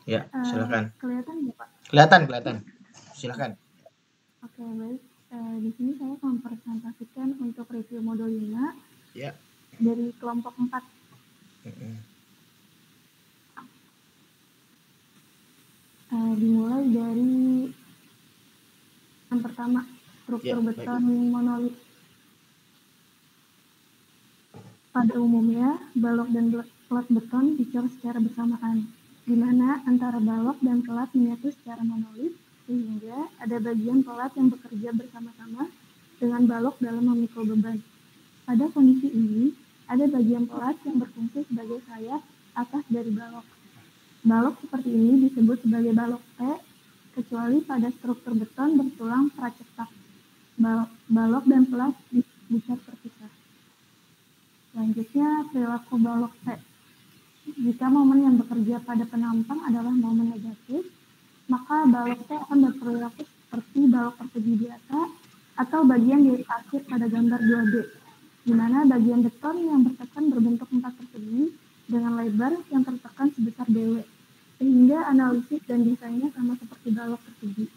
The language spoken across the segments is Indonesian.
Ya, silakan. Kelihatan nggak, Pak? Kelihatan. Silakan. Oke, baik. Di sini saya mempresentasikan untuk review modul 5 Ya. dari kelompok 4. Dimulai dari yang pertama, struktur beton monolit. Pada umumnya, balok dan pelat beton dicor secara bersamaan, di mana antara balok dan pelat menyatu secara monolit, sehingga ada bagian pelat yang bekerja bersama-sama dengan balok dalam memikul beban. Pada kondisi ini, ada bagian pelat yang berfungsi sebagai sayap atas dari balok. Balok seperti ini disebut sebagai balok T, kecuali pada struktur beton bertulang pracetak. Balok dan pelat dicor terpisah. Selanjutnya, perilaku balok T. Jika momen yang bekerja pada penampang adalah momen negatif, maka balok T akan berperilaku seperti balok persegi biasa atau bagian di akhir pada gambar 2D, di mana bagian beton yang bertekan berbentuk 4 persegi dengan lebar yang tertekan sebesar dw, sehingga analisis dan desainnya sama seperti balok persegi.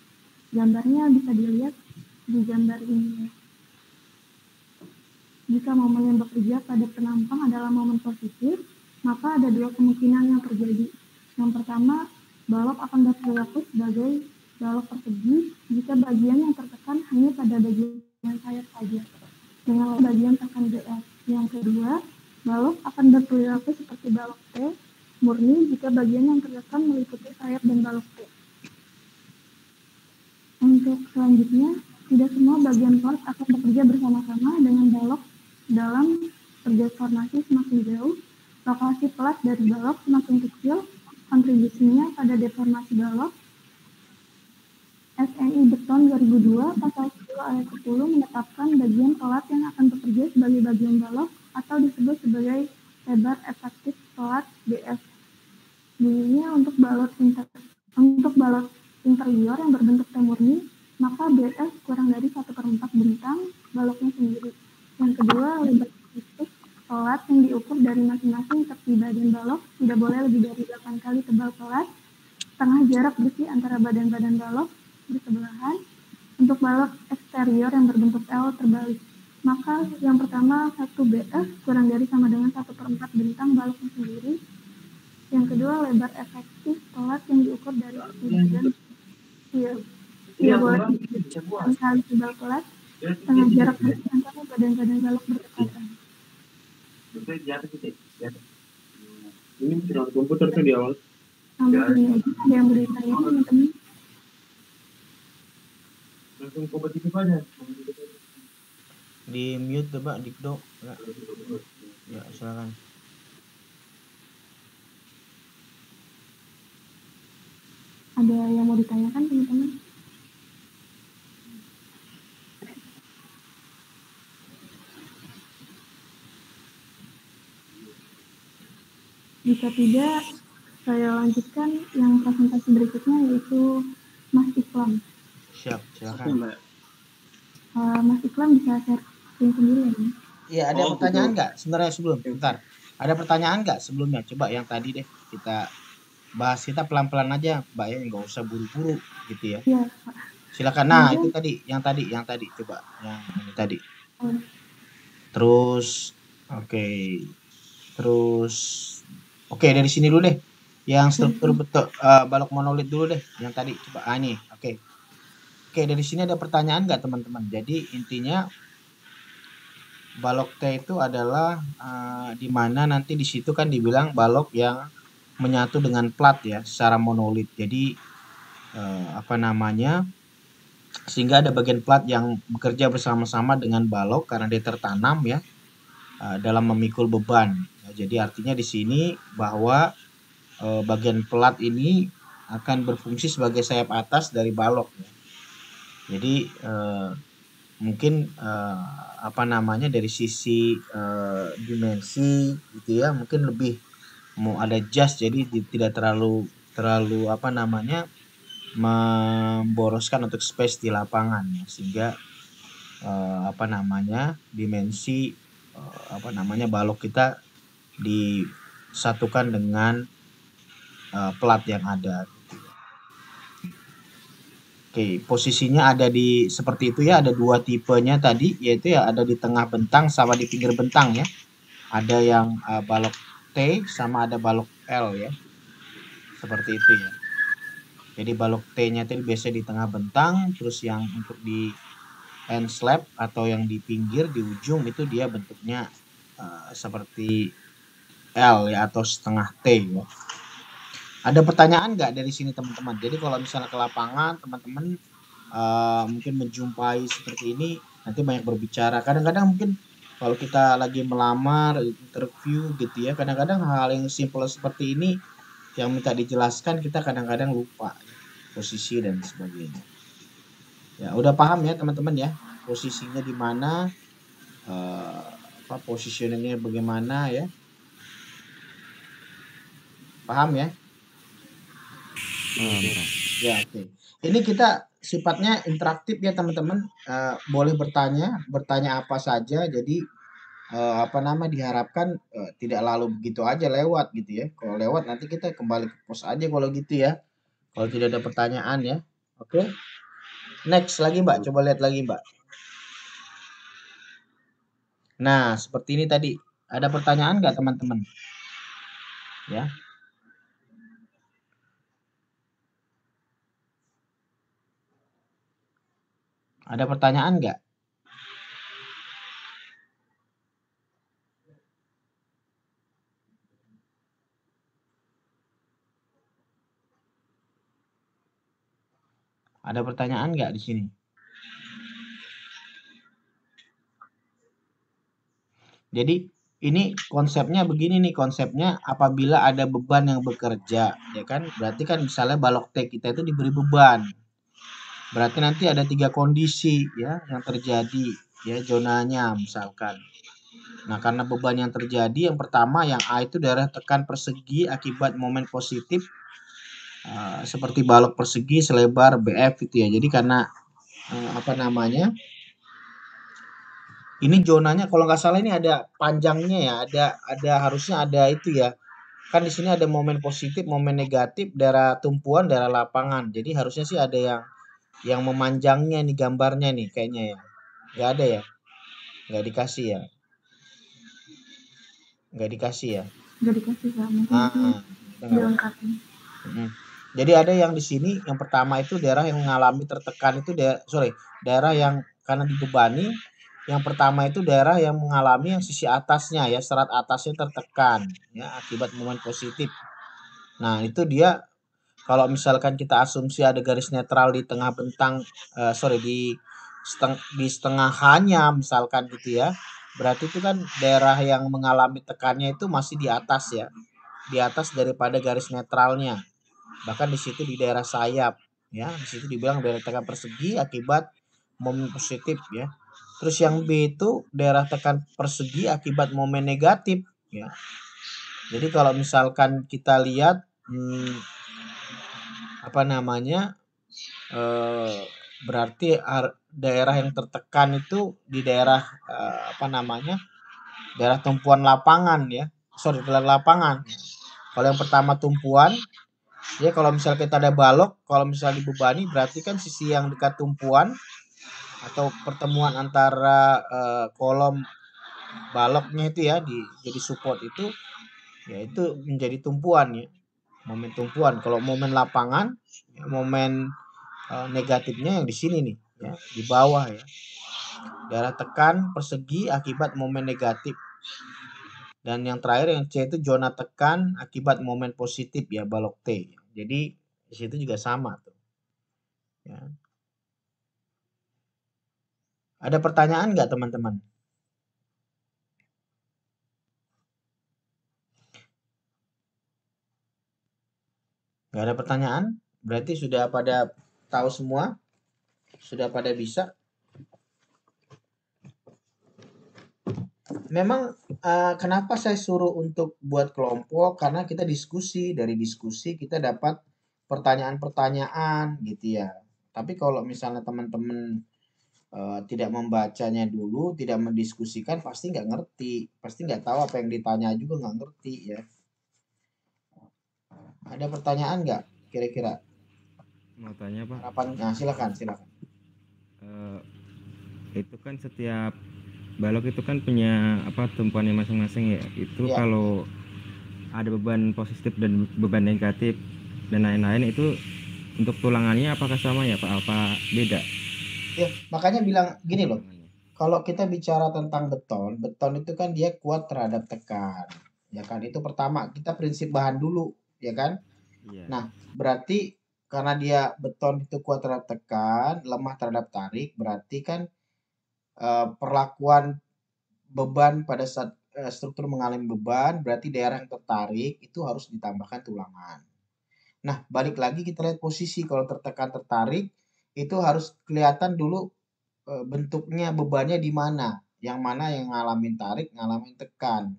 Gambarnya bisa dilihat di gambar ini. Jika momen yang bekerja pada penampang adalah momen positif, maka ada dua kemungkinan yang terjadi. Yang pertama, balok akan berperilaku sebagai balok persegi jika bagian yang tertekan hanya pada bagian sayap saja, dengan bagian tekan BF. Yang kedua, balok akan berperilaku seperti balok T murni jika bagian yang tertekan meliputi sayap dan balok T. Untuk selanjutnya, tidak semua bagian pelat akan bekerja bersama-sama dengan balok dalam deformasi semakin jauh. Lokasi pelat dari balok semakin kecil, kontribusinya pada deformasi balok. SNI Beton 2002 pasal 10 ayat 10 menetapkan bagian pelat yang akan bekerja sebagai bagian balok atau disebut sebagai lebar efektif pelat BF. Bunyinya untuk balok interior yang berbentuk T murni, maka BF kurang dari 1/4 bentang baloknya sendiri. Yang kedua, lebar efektif pelat yang diukur dari masing-masing tepi badan balok tidak boleh lebih dari 8 kali tebal pelat, setengah jarak besi antara badan-badan balok bersebelahan. Untuk balok eksterior yang berbentuk L terbalik, maka yang pertama 1 BF kurang dari sama dengan 1/4 bentang baloknya sendiri. Yang kedua, lebar efektif pelat yang diukur dari tepi badan boleh 8 kali tebal pelat, setengah jarak besi antara badan-badan balok berdekatan. Ini sudah komputer kan di awal? Sampai ini aja, ada yang boleh tanya teman-teman? Langsung kompetitif aja. Di mute coba Dikdo. Ya, silakan. Ada yang mau ditanyakan teman-teman? Jika tidak, saya lanjutkan yang presentasi berikutnya, yaitu Mas Iklam. Siap, silakan. Mas Iklam bisa share screen sendiri ya? Iya, ada pertanyaan nggak sebenarnya sebelum? Bentar. Ada pertanyaan nggak sebelumnya? Coba yang tadi deh kita bahas, kita pelan-pelan aja, Mbak ya, nggak usah buru-buru gitu ya. Iya, Pak. Silakan. Nah, itu tadi, yang tadi coba, yang ini tadi. Terus, oke, dari sini dulu deh. Yang struktur betul balok monolit dulu deh, yang tadi coba. Ini, oke, dari sini ada pertanyaan nggak teman-teman? Jadi intinya balok T itu adalah di mana nanti di situ kan dibilang balok yang menyatu dengan plat ya secara monolit. Jadi sehingga ada bagian plat yang bekerja bersama-sama dengan balok karena dia tertanam ya dalam memikul beban. Jadi artinya di sini bahwa bagian plat ini akan berfungsi sebagai sayap atas dari balok ya. Jadi mungkin dari sisi dimensi gitu ya, mungkin lebih mau ada just, jadi tidak terlalu memboroskan untuk space di lapangan ya, sehingga dimensi balok kita disatukan dengan plat yang ada. Oke, posisinya ada di seperti itu ya, ada dua tipenya tadi, yaitu ya ada di tengah bentang sama di pinggir bentang ya. Ada yang balok T sama ada balok L ya, seperti itu ya. Jadi balok T-nya itu biasa di tengah bentang, terus yang untuk di end slab atau yang di pinggir di ujung itu dia bentuknya seperti L ya atau setengah T ya. Ada pertanyaan nggak dari sini teman-teman? Jadi kalau misalnya ke lapangan teman-teman mungkin menjumpai seperti ini nanti banyak berbicara. Kadang-kadang mungkin kalau kita lagi melamar, interview gitu ya, kadang-kadang hal yang simple seperti ini yang minta dijelaskan kita kadang-kadang lupa posisi dan sebagainya. Ya, udah paham ya teman-teman ya, posisinya di mana, positioningnya bagaimana ya? Paham ya? Ya, oke. Ini kita sifatnya interaktif ya teman-teman. Boleh bertanya apa saja. Jadi diharapkan tidak lalu begitu aja lewat gitu ya. Kalau lewat nanti kita kembali ke pos aja kalau gitu ya. Kalau tidak ada pertanyaan ya. Oke. Next lagi Mbak, coba lihat lagi Mbak. Nah, seperti ini tadi. Ada pertanyaan nggak teman-teman? Ya. Ada pertanyaan nggak? Ada pertanyaan nggak di sini? Jadi ini konsepnya begini nih, konsepnya apabila ada beban yang bekerja, ya kan? Berarti kan misalnya balok T kita itu diberi beban. Berarti nanti ada 3 kondisi ya yang terjadi ya zonanya misalkan. Nah, karena beban yang terjadi yang pertama yang A itu daerah tekan persegi akibat momen positif seperti balok persegi selebar BF itu ya. Jadi karena ini zonanya kalau nggak salah ini ada panjangnya ya, ada harusnya ada itu ya. Kan di sini ada momen positif, momen negatif, daerah tumpuan, daerah lapangan. Jadi harusnya sih ada yang memanjangnya nih gambarnya nih kayaknya ya. Nggak ada ya? Nggak dikasih ya? Nggak dikasih ya? Nggak dikasih Kak, mungkin nanti Udah nggak apa-apa. dilengkapi. Jadi ada yang di sini yang pertama itu daerah yang mengalami tertekan itu daerah yang karena dibebani. Yang pertama itu daerah yang mengalami yang sisi atasnya ya, serat atasnya tertekan ya akibat momen positif. Nah, itu dia kalau misalkan kita asumsi ada garis netral di tengah bentang di setengahannya misalkan gitu ya. Berarti itu kan daerah yang mengalami tekannya itu masih di atas ya. Di atas daripada garis netralnya. Bahkan di situ di daerah sayap ya, di situ dibilang daerah tekan persegi akibat momen positif ya. Terus yang B itu daerah tekan persegi akibat momen negatif ya. Jadi kalau misalkan kita lihat berarti daerah yang tertekan itu di daerah daerah tumpuan lapangan ya. Daerah lapangan. Kalau yang pertama tumpuan, ya kalau misalnya kita ada balok, kalau misalnya dibebani berarti kan sisi yang dekat tumpuan atau pertemuan antara kolom baloknya itu ya jadi support itu ya itu menjadi tumpuan ya. Momen tumpuan. Kalau momen lapangan, ya, momen negatifnya yang di sini nih ya, di bawah ya. Daerah tekan persegi akibat momen negatif. Dan yang terakhir yang C itu zona tekan akibat momen positif ya balok T. Jadi di situ juga sama tuh. Ya. Ada pertanyaan nggak teman-teman? Nggak ada pertanyaan? Berarti sudah pada tahu semua? Sudah pada bisa? Memang kenapa saya suruh untuk buat kelompok? Karena kita diskusi, dari diskusi kita dapat pertanyaan-pertanyaan gitu ya. Tapi kalau misalnya teman-teman tidak membacanya dulu, tidak mendiskusikan, pasti nggak ngerti, pasti nggak tahu apa yang ditanya juga nggak ngerti ya. Ada pertanyaan nggak kira-kira? Mau tanya Pak, Harapan, nah silakan, silakan. eh, itu kan setiap balok itu kan punya apa tumpuannya masing-masing ya. Itu Ya, kalau ada beban positif dan beban negatif dan lain-lain itu untuk tulangannya apakah sama ya Pak? Apa beda ya, makanya bilang gini loh. tulangannya? Kalau kita bicara tentang beton, beton itu kan dia kuat terhadap tekan, ya kan? Itu pertama, kita prinsip bahan dulu, ya kan? Iya. Nah, berarti karena dia beton itu kuat terhadap tekan, lemah terhadap tarik, berarti kan perlakuan beban pada saat struktur mengalami beban, berarti daerah yang tertarik itu harus ditambahkan tulangan. Nah, balik lagi kita lihat posisi kalau tertekan tertarik itu harus kelihatan dulu bentuknya bebannya di mana. Yang mana yang ngalamin tarik, ngalamin tekan.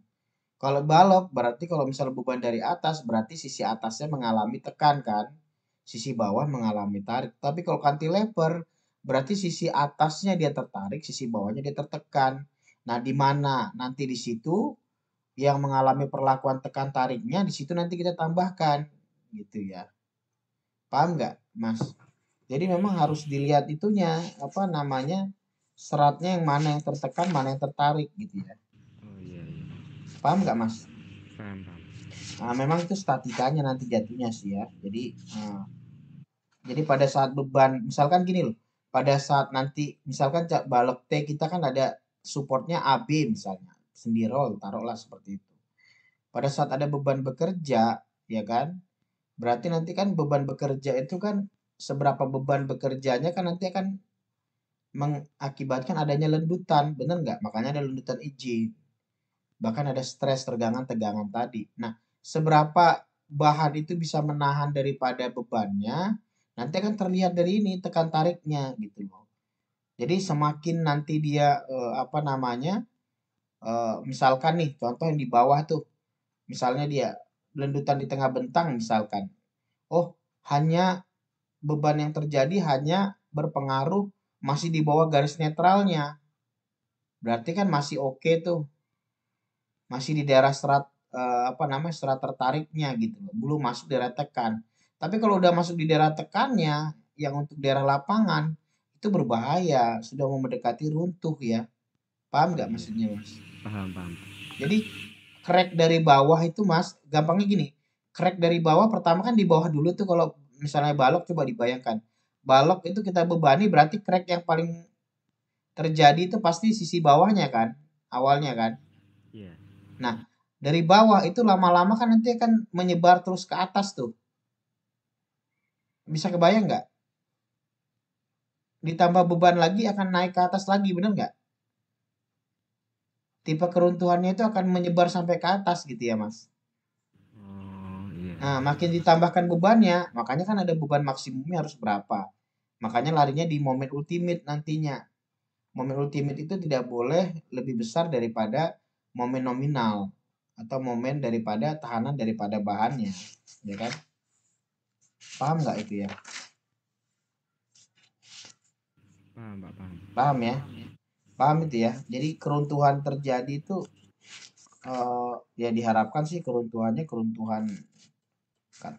Kalau balok berarti kalau misalnya beban dari atas berarti sisi atasnya mengalami tekan kan. Sisi bawah mengalami tarik. Tapi kalau cantilever berarti sisi atasnya dia tertarik, sisi bawahnya dia tertekan. Nah, di mana nanti di situ yang mengalami perlakuan tekan tariknya di situ nanti kita tambahkan gitu ya. Paham nggak, Mas? Jadi memang harus dilihat itunya apa namanya seratnya yang mana yang tertekan, mana yang tertarik gitu ya. Oh iya iya. Paham nggak, Mas? Paham paham. Nah, memang itu statikanya nanti jatuhnya sih ya. Jadi pada saat beban, misalkan gini loh, pada saat nanti misalkan balok T kita kan ada supportnya AB misalnya, sendirol, taruhlah seperti itu. Pada saat ada beban bekerja, ya kan, berarti nanti kan beban bekerja itu kan seberapa beban bekerjanya kan nanti akan mengakibatkan adanya lendutan, bener nggak? Makanya ada lendutan izin. Bahkan ada stres, tegangan-tegangan tadi. Nah, seberapa bahan itu bisa menahan daripada bebannya, nanti akan terlihat dari ini tekan tariknya gitu loh. Jadi semakin nanti dia apa namanya, misalkan nih contoh yang di bawah tuh, misalnya dia lendutan di tengah bentang misalkan. Oh, hanya beban yang terjadi hanya berpengaruh masih di bawah garis netralnya. Berarti kan masih oke tuh. Masih di daerah serat apa namanya serat tertariknya gitu loh, belum masuk daerah tekan. Tapi kalau udah masuk di daerah tekannya yang untuk daerah lapangan itu berbahaya, sudah mau mendekati runtuh ya. Paham Oh nggak iya. maksudnya, Mas? Paham paham. Jadi crack dari bawah itu, Mas, gampangnya gini. Crack dari bawah pertama kan di bawah dulu tuh kalau misalnya balok coba dibayangkan. Balok itu kita bebani berarti crack yang paling terjadi itu pasti sisi bawahnya kan, awalnya kan. Iya. Nah, dari bawah itu lama-lama kan nanti akan menyebar terus ke atas tuh. Bisa kebayang nggak? Ditambah beban lagi akan naik ke atas lagi, bener nggak? Tipe keruntuhannya itu akan menyebar sampai ke atas gitu ya, Mas. Oh iya. Nah, makin ditambahkan bebannya, makanya kan ada beban maksimumnya harus berapa. Makanya larinya di momen ultimate nantinya. Momen ultimate itu tidak boleh lebih besar daripada momen nominal atau momen daripada tahanan daripada bahannya, ya kan? Paham nggak itu ya? Paham Pak paham. Paham ya? Paham itu ya. Jadi keruntuhan terjadi itu ya diharapkan sih keruntuhannya keruntuhan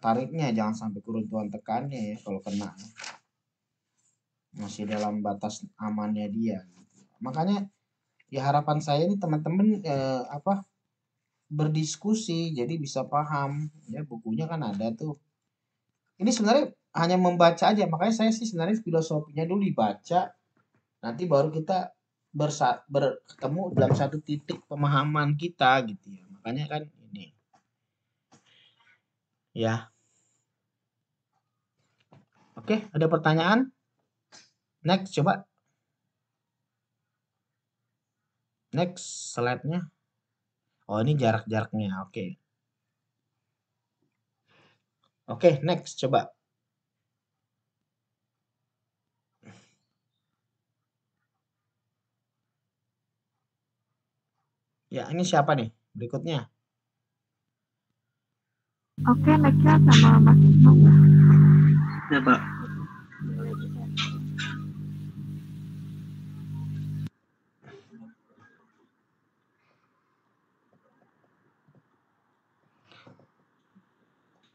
tariknya jangan sampai keruntuhan tekannya ya kalau kena masih dalam batas amannya dia. Makanya ya harapan saya ini teman-teman apa berdiskusi jadi bisa paham ya bukunya kan ada tuh. Ini sebenarnya hanya membaca aja makanya saya sih sebenarnya filosofinya dulu dibaca nanti baru kita bertemu dalam satu titik pemahaman kita gitu ya. Makanya kan ini ya. Oke, ada pertanyaan? Next coba. Next slide-nya. Oh, ini jarak-jaraknya. Oke. Oke, next coba. Ya, ini siapa nih? Berikutnya. Oke, next-nya sama Mas Ismail ya. Ya, Pak.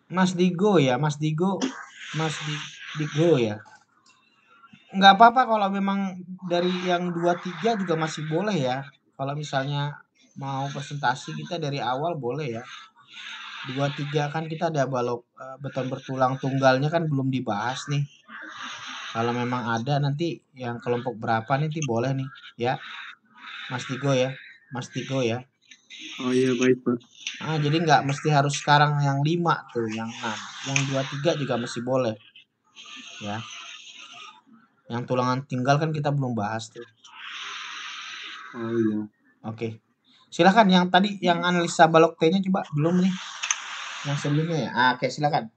Mas Digo ya, Mas Digo, Digo ya. Nggak apa-apa kalau memang dari yang 2 3 juga masih boleh ya. Kalau misalnya mau presentasi kita dari awal boleh ya. 2 3 kan kita ada balok beton bertulang tunggalnya kan belum dibahas nih. Kalau memang ada nanti yang kelompok berapa nanti boleh nih ya, Mas Digo ya, Mas Digo ya. Oh iya, baik Pak. Jadi nggak mesti harus sekarang yang 5 tuh, yang 6, yang 2 3 juga masih boleh ya. Yang tulangan tinggal kan kita belum bahas tuh. Oh iya. Oke. Silakan yang tadi yang analisa balok T-nya coba belum nih. Yang sebelumnya ya. Oke, silakan.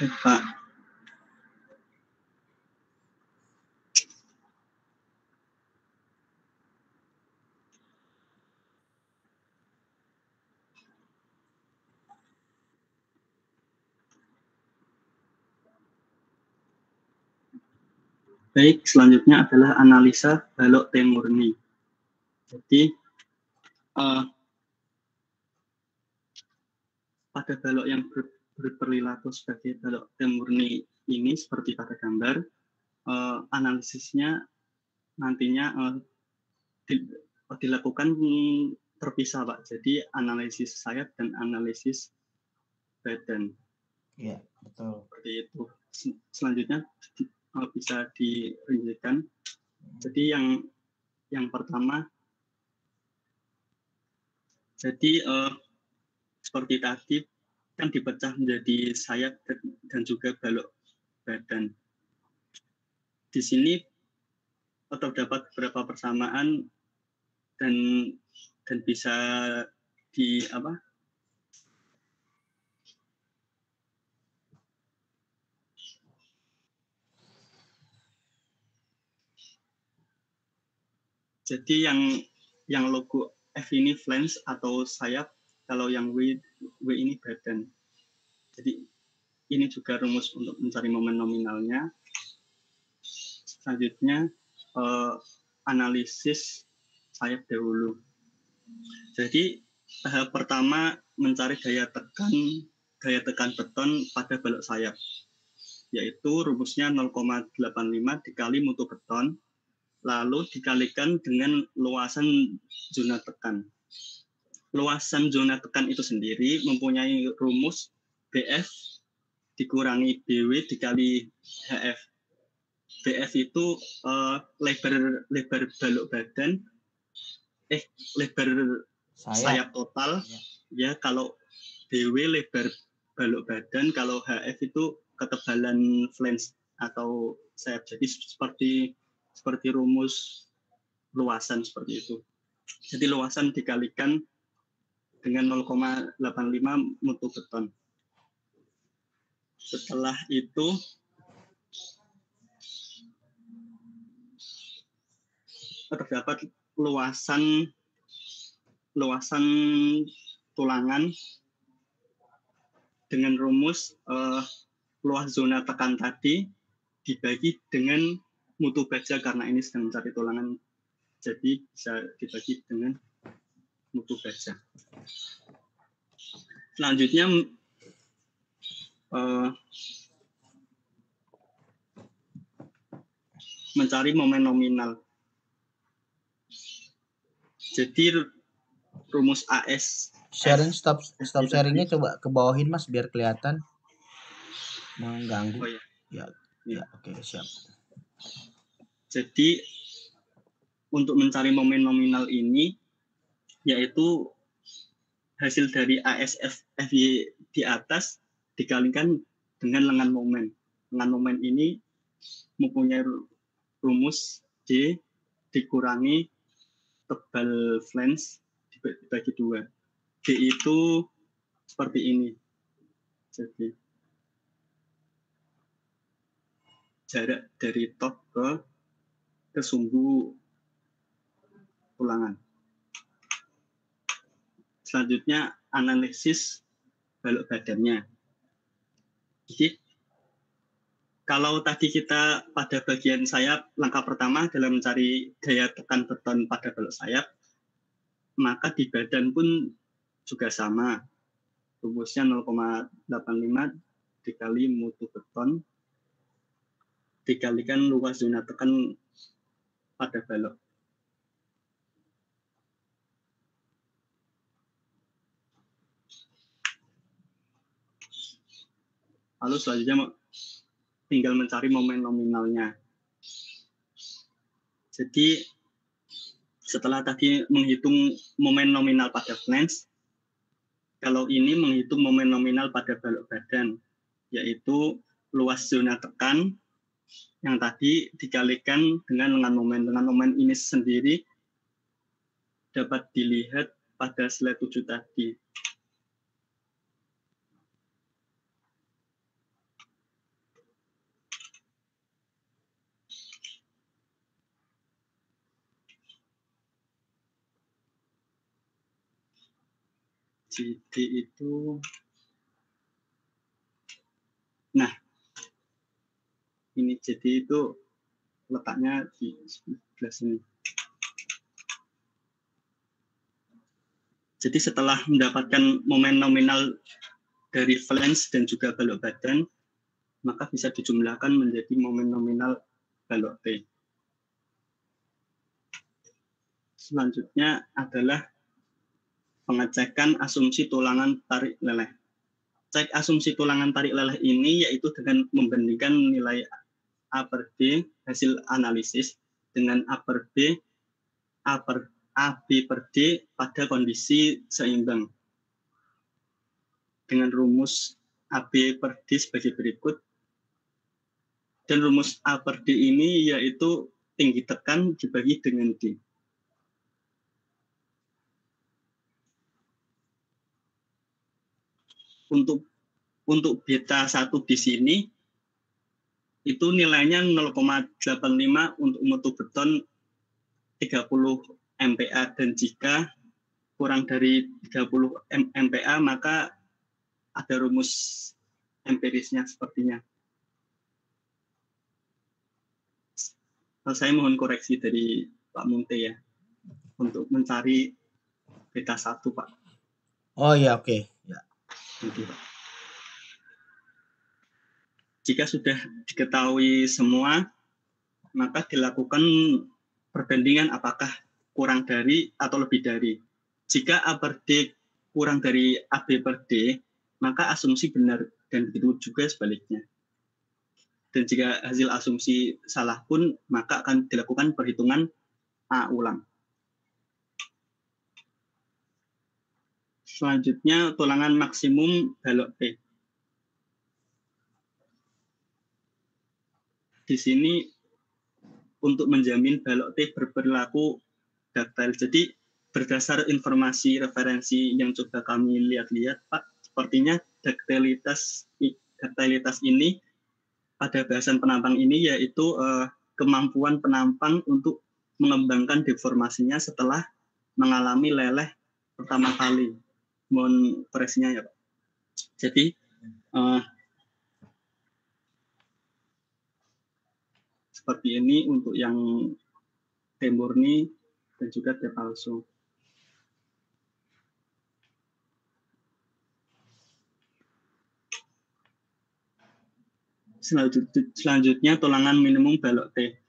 Baik Pak. Baik, selanjutnya adalah analisa balok T murni. Jadi pada balok yang berperilaku sebagai balok T murni ini seperti pada gambar, analisisnya nantinya dilakukan terpisah Pak. Jadi analisis sayap dan analisis badan. Iya, betul. Seperti itu. Selanjutnya bisa dirincikan. Jadi yang pertama, jadi seperti tadi kan dipecah menjadi sayap dan juga balok badan. Di sini terdapat beberapa persamaan dan bisa di apa? Jadi yang logo F ini flange atau sayap, kalau yang W ini badan. Jadi ini juga rumus untuk mencari momen nominalnya. Selanjutnya analisis sayap dahulu. Jadi tahap pertama mencari daya tekan beton pada balok sayap, yaitu rumusnya 0,85 dikali mutu beton, lalu dikalikan dengan luasan zona tekan. Luasan zona tekan itu sendiri mempunyai rumus BF dikurangi BW dikali HF. BF itu lebar balok badan, lebar sayap total, ya. Kalau BW lebar balok badan, kalau HF itu ketebalan flange atau sayap. Jadi seperti rumus luasan seperti itu. Jadi luasan dikalikan dengan 0,85 mutu beton. Setelah itu terdapat luasan tulangan dengan rumus luas zona tekan tadi dibagi dengan mutu baja, karena ini sedang mencari tulangan, jadi bisa dibagi dengan mutu baja. Selanjutnya mencari momen nominal. Jadi rumus AS. Sharing stop sharingnya coba ke bawahin Mas biar kelihatan. Mengganggu. Oh ya. Ya, oke, siap. Jadi untuk mencari momen nominal ini, yaitu hasil dari ASF FY di atas dikalikan dengan lengan momen. Lengan momen ini mempunyai rumus D dikurangi tebal flange dibagi 2. D itu seperti ini. Jadi jarak dari top ke sumbu tulangan. Selanjutnya analisis balok badannya. Jadi kalau tadi kita pada bagian sayap, langkah pertama dalam mencari daya tekan beton pada balok sayap, maka di badan pun juga sama. rumusnya 0,85 dikali mutu beton dikalikan luas zona tekan pada balok. Lalu selanjutnya tinggal mencari momen nominalnya. Jadi setelah tadi menghitung momen nominal pada flange, kalau ini menghitung momen nominal pada balok badan, yaitu luas zona tekan yang tadi dikalikan dengan momen. Dengan momen ini sendiri dapat dilihat pada slide 7 tadi. JD itu, nah ini JD itu letaknya di sebelah sini. Jadi setelah mendapatkan momen nominal dari flange dan juga balok badan, maka bisa dijumlahkan menjadi momen nominal balok T. Selanjutnya adalah pengecekan asumsi tulangan tarik leleh. Cek asumsi tulangan tarik leleh ini yaitu dengan membandingkan nilai A per D hasil analisis dengan A per B, AB per D pada kondisi seimbang. Dengan rumus AB per D sebagai berikut. Dan rumus A per D ini yaitu tinggi tekan dibagi dengan D. Untuk beta 1 di sini itu nilainya 0,85 untuk mutu beton 30 MPa, dan jika kurang dari 30 MPa maka ada rumus empirisnya sepertinya. Saya mohon koreksi dari Pak Munte ya untuk mencari beta 1, Pak. Oh ya, oke. Ya. Jika sudah diketahui semua, maka dilakukan perbandingan apakah kurang dari atau lebih dari. Jika A per D kurang dari AB per D, maka asumsi benar, dan begitu juga sebaliknya. Dan jika hasil asumsi salah pun, maka akan dilakukan perhitungan A ulang. Selanjutnya, tulangan maksimum balok T. Di sini untuk menjamin balok T berperilaku ductile. Jadi berdasar informasi referensi yang coba kami lihat-lihat, Pak, sepertinya ductilitas ini pada bahasan penampang ini yaitu kemampuan penampang untuk mengembangkan deformasinya setelah mengalami leleh pertama kali. Mohon koreksinya ya, Pak. Jadi seperti ini untuk yang T murni dan juga T palsu. Selanjutnya tulangan minimum balok T.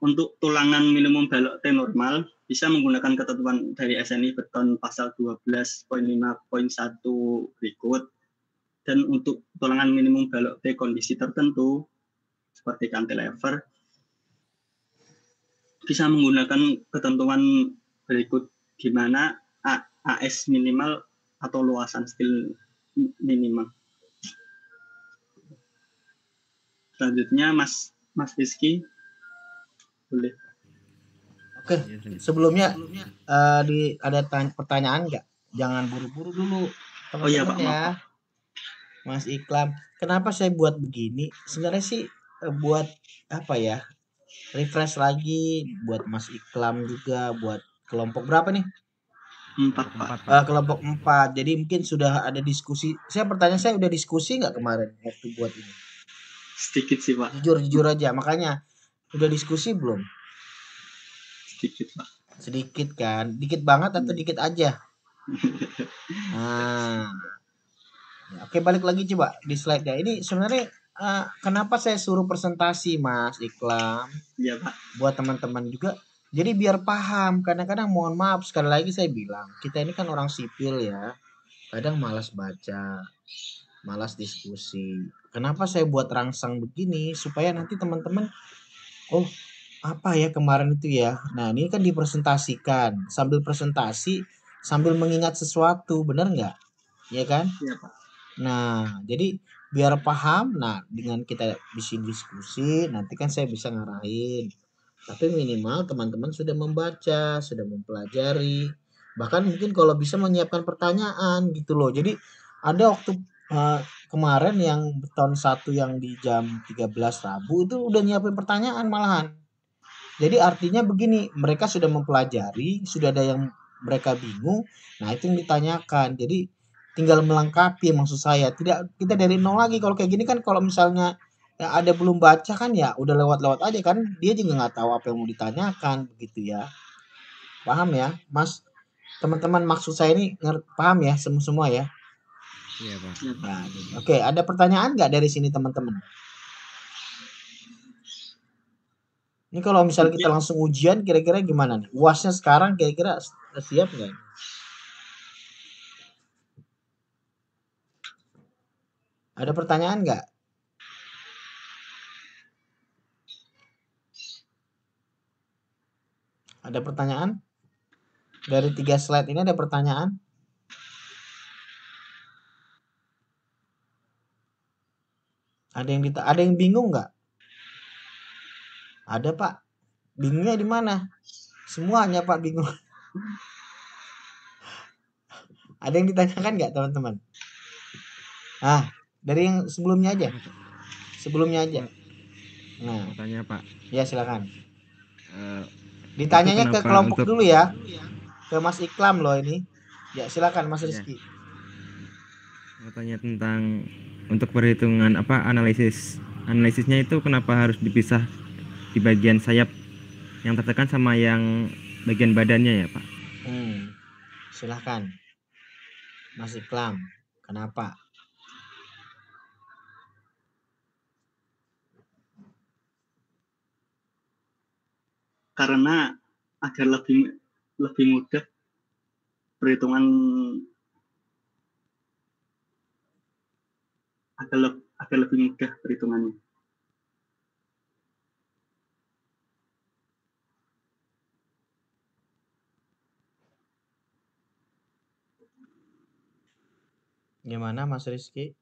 Untuk tulangan minimum balok T normal bisa menggunakan ketentuan dari SNI beton pasal 12.5.1 berikut. Dan untuk tulangan minimum balok T kondisi tertentu seperti cantilever bisa menggunakan ketentuan berikut, di mana AS minimal atau luasan steel minimal. Selanjutnya Mas Rizky, boleh. Oke, sebelumnya ada pertanyaan nggak? Jangan buru-buru dulu, teman-teman. Oh iya, Pak, ya. Mas Iklam, kenapa saya buat begini? Sebenarnya sih buat apa ya? Refresh lagi buat Mas Iklam juga, buat kelompok berapa nih? 4, Pak. Kelompok 4. Jadi mungkin sudah ada diskusi. Saya udah diskusi nggak kemarin waktu buat ini? Sedikit sih, Pak. Jujur aja, makanya udah diskusi belum? Sedikit, Pak. Sedikit kan? Dikit banget atau dikit aja? Nah, Oke, balik lagi coba di slide-nya. Ini sebenarnya kenapa saya suruh presentasi, Mas Iklam, Iya, Pak. buat teman-teman juga. Jadi biar paham. Kadang-kadang mohon maaf sekali lagi saya bilang, kita ini kan orang sipil ya. Kadang malas baca, malas diskusi. Kenapa saya buat rangsang begini supaya nanti teman-teman, oh apa ya kemarin itu ya. Nah ini kan dipresentasikan, sambil presentasi, sambil mengingat sesuatu, bener nggak? Ya kan? Iya, Pak. Nah, jadi biar paham, nah dengan kita bisa diskusi, nanti kan saya bisa ngarahin. Tapi minimal teman-teman sudah membaca, sudah mempelajari, bahkan mungkin kalau bisa menyiapkan pertanyaan gitu loh. Jadi ada waktu kemarin yang tahun 1 yang di jam 13 Rabu itu udah nyiapin pertanyaan malahan. Jadi artinya begini, mereka sudah mempelajari, sudah ada yang mereka bingung, nah itu yang ditanyakan. Jadi tinggal melengkapi maksud saya. Tidak kita dari nol lagi. Kalau kayak gini kan kalau misalnya ya ada belum baca kan ya udah lewat-lewat aja kan. Dia juga nggak tahu apa yang mau ditanyakan begitu ya. Paham ya, Mas? Teman-teman maksud saya ini paham ya semua ya? Iya, Pak. Iya, Pak. Nah, oke, ada pertanyaan nggak dari sini teman-teman? Ini kalau misalnya kita Mungkin langsung ujian kira-kira gimana nih? UASnya sekarang kira-kira siap nggak? Ada pertanyaan nggak? Ada pertanyaan? Dari 3 slide ini ada pertanyaan? Ada yang bingung nggak? Ada Pak. Bingungnya di mana? Semuanya Pak bingung. Ada yang ditanyakan nggak teman-teman? Ah, dari yang sebelumnya aja. Sebelumnya aja. Nah, Mau tanya, Pak. ya silakan. Eh, Ditanyanya ke kenapa kelompok untuk dulu ya. Ke Mas Iklam loh ini. Ya silakan Mas ya, Rizky. mau tanya tentang untuk perhitungan analisisnya itu kenapa harus dipisah di bagian sayap yang tertekan sama yang bagian badannya ya, Pak? Silakan Mas Iklam. Kenapa? karena agar lebih mudah perhitungan, agar lebih mudah perhitungannya. Gimana Mas Rizky?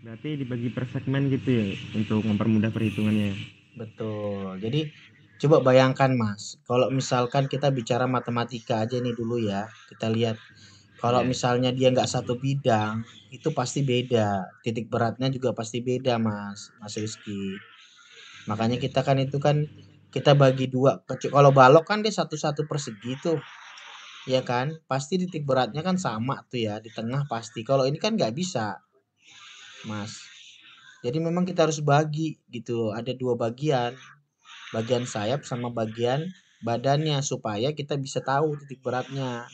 Berarti dibagi per segmen gitu ya untuk mempermudah perhitungannya. Betul. Jadi coba bayangkan Mas, kalau misalkan kita bicara matematika aja nih dulu ya, kita lihat. Kalau Iya. misalnya dia nggak satu bidang, itu pasti beda. Titik beratnya juga pasti beda Mas, Mas Rizky. Makanya Iya. kita kan itu kan kita bagi dua. Kalau balok kan dia satu-satu persegi tuh, ya kan? Pasti titik beratnya kan sama tuh ya, di tengah pasti. Kalau ini kan nggak bisa, Mas. Jadi memang kita harus bagi gitu. Ada dua bagian. Bagian sayap sama bagian badannya supaya kita bisa tahu titik beratnya.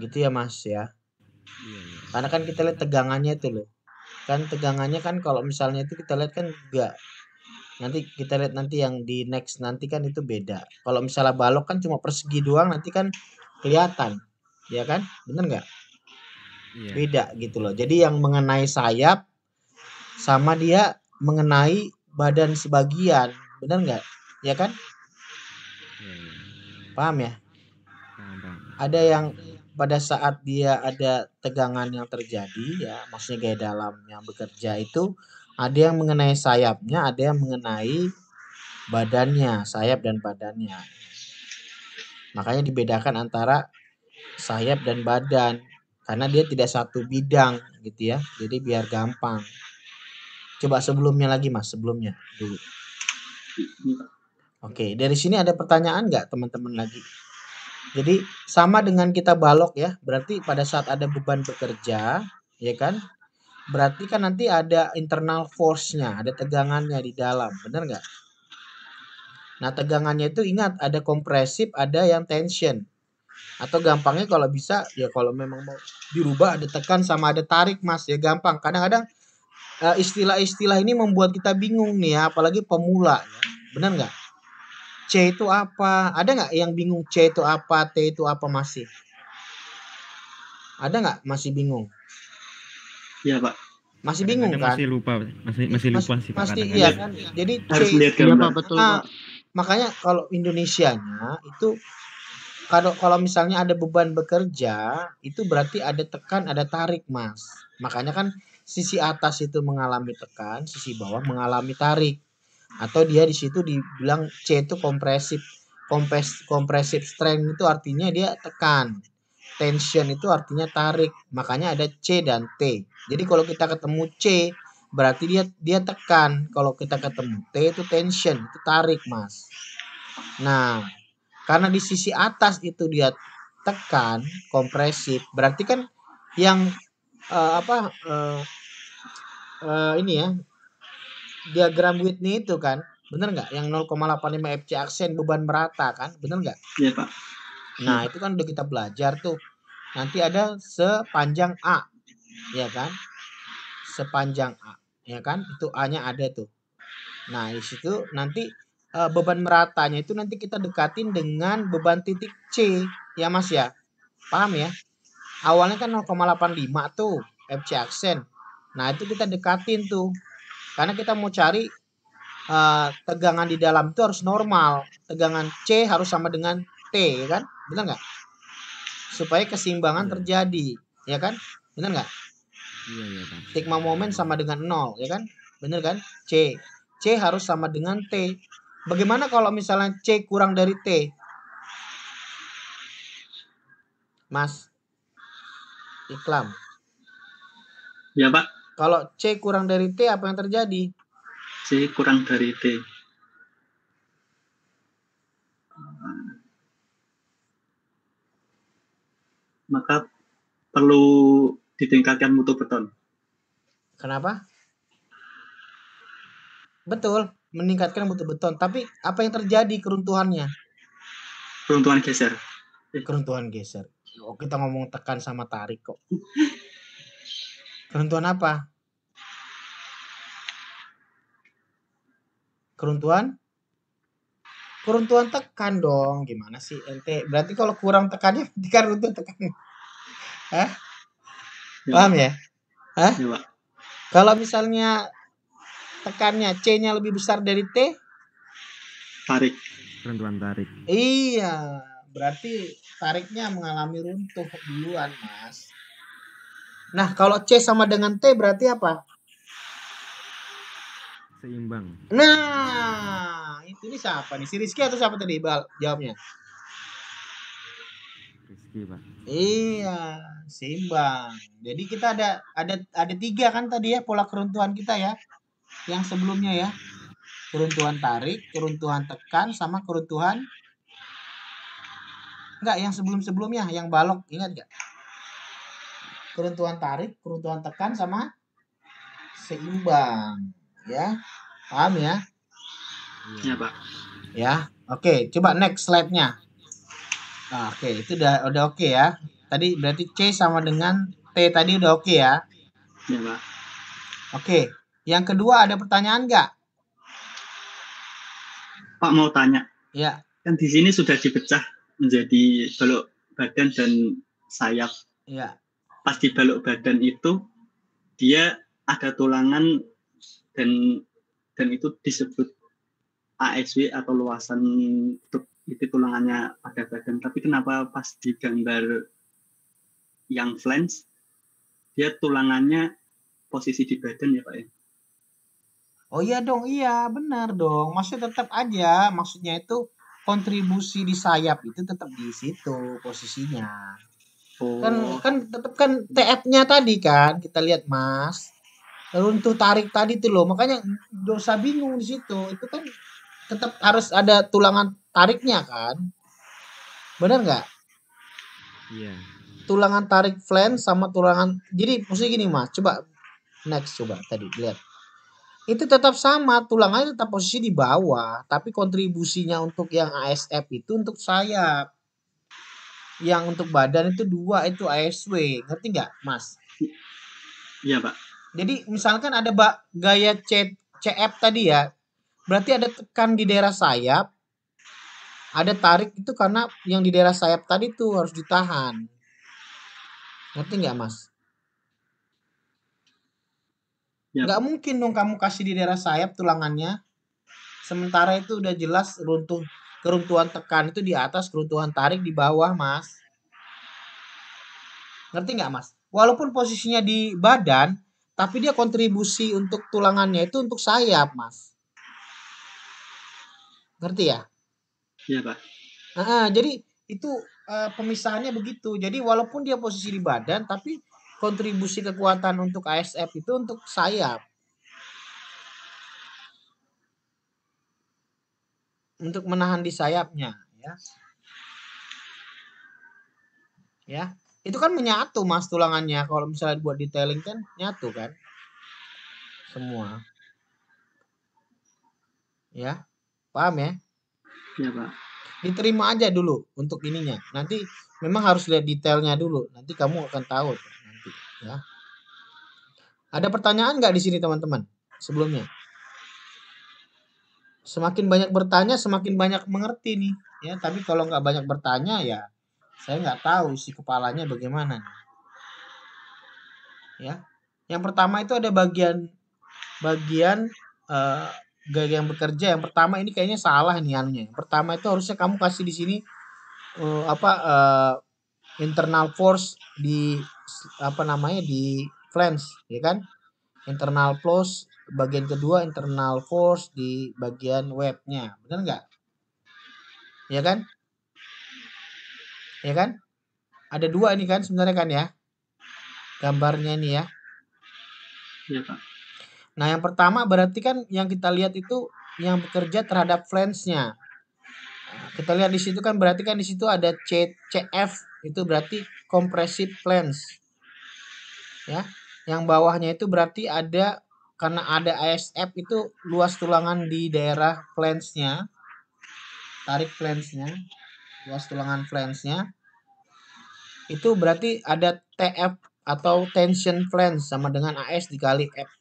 Gitu ya Mas ya. Iya, iya. Karena kan kita lihat tegangannya itu loh. Kan tegangannya kan kalau misalnya itu kita lihat kan juga nanti kita lihat nanti yang di next nanti kan itu beda. Kalau misalnya balok kan cuma persegi doang nanti kan kelihatan. Ya kan? Bener nggak? Iya. Beda gitu loh. Jadi yang mengenai sayap sama dia mengenai badan sebagian. Bener nggak? Ya kan? Iya, iya. Paham ya? Paham. Ada yang pada saat dia ada tegangan yang terjadi ya, maksudnya gaya dalam yang bekerja itu ada yang mengenai sayapnya, ada yang mengenai badannya, sayap dan badannya. Makanya dibedakan antara sayap dan badan karena dia tidak satu bidang gitu ya. Jadi biar gampang. Coba sebelumnya lagi Mas, sebelumnya dulu. Oke, dari sini ada pertanyaan nggak teman-teman lagi? Jadi sama dengan kita balok ya, berarti pada saat ada beban bekerja, ya kan? Berarti kan nanti ada internal force-nya, ada tegangannya di dalam, benar nggak? Nah tegangannya itu ingat ada kompresif, ada yang tension. Atau gampangnya kalau bisa ya kalau memang mau dirubah ada tekan sama ada tarik Mas ya gampang. Kadang-kadang istilah-istilah ini membuat kita bingung nih ya, apalagi pemula ya. Benar nggak? C itu apa? Ada nggak yang bingung C itu apa, T itu apa masih? Ada nggak masih bingung? Iya Pak, Masih bingung Kadang-kadang kan? masih lupa, masih Mas, lupa sih Pak pasti kadang-kadang. iya kan. Jadi C harus melihat Iya gambar. Pak, betul ah, Pak. makanya kalau Indonesianya itu kalau misalnya ada beban bekerja, itu berarti ada tekan, ada tarik, Mas. Makanya kan sisi atas itu mengalami tekan, sisi bawah mengalami tarik. Atau dia di situ dibilang C itu kompresif strength itu artinya dia tekan. Tension itu artinya tarik. Makanya ada C dan T. Jadi kalau kita ketemu C berarti dia tekan. Kalau kita ketemu T itu tension, itu tarik, Mas. Nah, karena di sisi atas itu dia tekan, kompresif, berarti kan yang ini ya, diagram Whitney itu kan, bener nggak? Yang 0,85 FC aksen beban merata kan, bener nggak? Iya Pak. Nah itu kan udah kita belajar tuh. Nanti ada sepanjang A, ya kan? Sepanjang A, ya kan? Itu A-nya ada tuh. Nah di situ nanti beban meratanya itu nanti kita dekatin dengan beban titik C, ya Mas ya. Paham ya? Awalnya kan 0,85 tuh FC aksen. Nah, itu kita dekatin tuh. Karena kita mau cari tegangan di dalam itu harus normal. Tegangan C harus sama dengan T, ya kan? Benar nggak? Supaya keseimbangan terjadi, ya kan? Benar nggak? Iya Pak. Sigma momen sama dengan 0, ya kan? Benar kan? C harus sama dengan T. Bagaimana kalau misalnya C kurang dari T? Mas Iklam. Ya Pak, Kalau C kurang dari T apa yang terjadi? C kurang dari T. Maka perlu ditingkatkan mutu beton. Kenapa? Betul, meningkatkan mutu beton. Tapi apa yang terjadi keruntuhannya? Peruntuhan geser. Keruntuhan geser. Oh, kita ngomong tekan sama tarik kok. Keruntuhan apa? Keruntuhan? Keruntuhan tekan dong. Gimana sih ente? Berarti kalau kurang tekannya kan runtuh tekan. Hah? Ya, Paham ya? Hah? Ya Pak. Kalau misalnya tekannya C-nya lebih besar dari T? Tarik. Keruntuhan tarik. Iya, berarti tariknya mengalami runtuh duluan, Mas. Nah, kalau C sama dengan T berarti apa? Seimbang. Nah, ini siapa nih? Si Rizky atau siapa tadi? Jawabnya. Rizky Pak. Iya, seimbang. Jadi kita ada 3 kan tadi ya pola keruntuhan kita ya. Yang sebelumnya ya. Keruntuhan tarik, keruntuhan tekan, sama keruntuhan enggak yang sebelum-sebelumnya, yang balok, ingat enggak? Keruntuhan tarik, keruntuhan tekan sama seimbang, ya. Paham ya? Ya Pak. Ya. Oke, coba next slide-nya. Nah, oke, itu udah oke ya. Tadi berarti C sama dengan T tadi udah oke ya. Ya Pak. Oke. Yang kedua ada pertanyaan nggak? Pak mau tanya. Ya. Kan di sini sudah dipecah menjadi balok badan dan sayap. Ya. Pas di balok badan itu dia ada tulangan dan itu disebut ASW atau luasan itu tulangannya pada badan. Tapi kenapa pas di gambar yang flange dia tulangannya posisi di badan ya Pak ya? Oh iya dong, iya benar dong. Maksudnya tetap aja, maksudnya itu kontribusi di sayap itu tetap di situ posisinya. Kan tetap kan TF-nya tadi kan kita lihat Mas. Runtuh tarik tadi tuh loh, makanya gak usah bingung di situ. Itu kan tetap harus ada tulangan tariknya kan. Benar nggak? Iya. Tulangan tarik flange sama tulangan. Jadi maksudnya gini Mas, coba next coba tadi lihat. Itu tetap sama, tulangannya tetap posisi di bawah, tapi kontribusinya untuk yang ASF itu untuk sayap. Yang untuk badan itu 2 itu ASW, ngerti nggak, Mas? Iya, Pak. Jadi misalkan ada gaya CF tadi ya, berarti ada tekan di daerah sayap, ada tarik itu karena yang di daerah sayap tadi tuh harus ditahan. Ngerti nggak, Mas? Ya, Nggak Pak. mungkin dong kamu kasih di daerah sayap tulangannya, sementara itu udah jelas keruntuhan tekan itu di atas, keruntuhan tarik di bawah, Mas. Ngerti nggak, Mas? Walaupun posisinya di badan, tapi dia kontribusi untuk tulangannya itu untuk sayap, Mas. Ngerti ya? Iya, Pak. Jadi itu pemisahannya begitu. Jadi walaupun dia posisi di badan, tapi kontribusi kekuatan untuk ASF itu untuk sayap. Untuk menahan di sayapnya, ya. Ya. Itu kan menyatu, Mas, tulangannya. Kalau misalnya buat detailing kan nyatu kan? Semua. Ya. Paham ya? Iya, Pak. Diterima aja dulu untuk ininya. Nanti memang harus lihat detailnya dulu. Nanti kamu akan tahu nanti, ya. Ada pertanyaan nggak di sini, teman-teman? Sebelumnya. Semakin banyak bertanya, semakin banyak mengerti nih, ya. Tapi kalau nggak banyak bertanya, ya saya nggak tahu isi kepalanya bagaimana nih. Ya. Yang pertama itu ada bagian gaya yang bekerja. Yang pertama ini kayaknya salah nih anunya. Yang pertama itu harusnya kamu kasih di sini internal force di di flange, ya kan? Internal force bagian kedua, internal force di bagian webnya, benar nggak? Ya kan? Ya kan? Ada 2 ini kan sebenarnya kan ya? Gambarnya ini ya. Iya, Pak. Nah, yang pertama berarti kan yang kita lihat itu yang bekerja terhadap flange-nya. Nah, kita lihat di situ kan berarti kan di situ ada CF itu berarti compressive flange. Ya. Yang bawahnya itu berarti karena ada ASF itu luas tulangan di daerah flange-nya. Tarik flange-nya, luas tulangan flange-nya. Itu berarti ada TF atau tension flange sama dengan AS dikali F.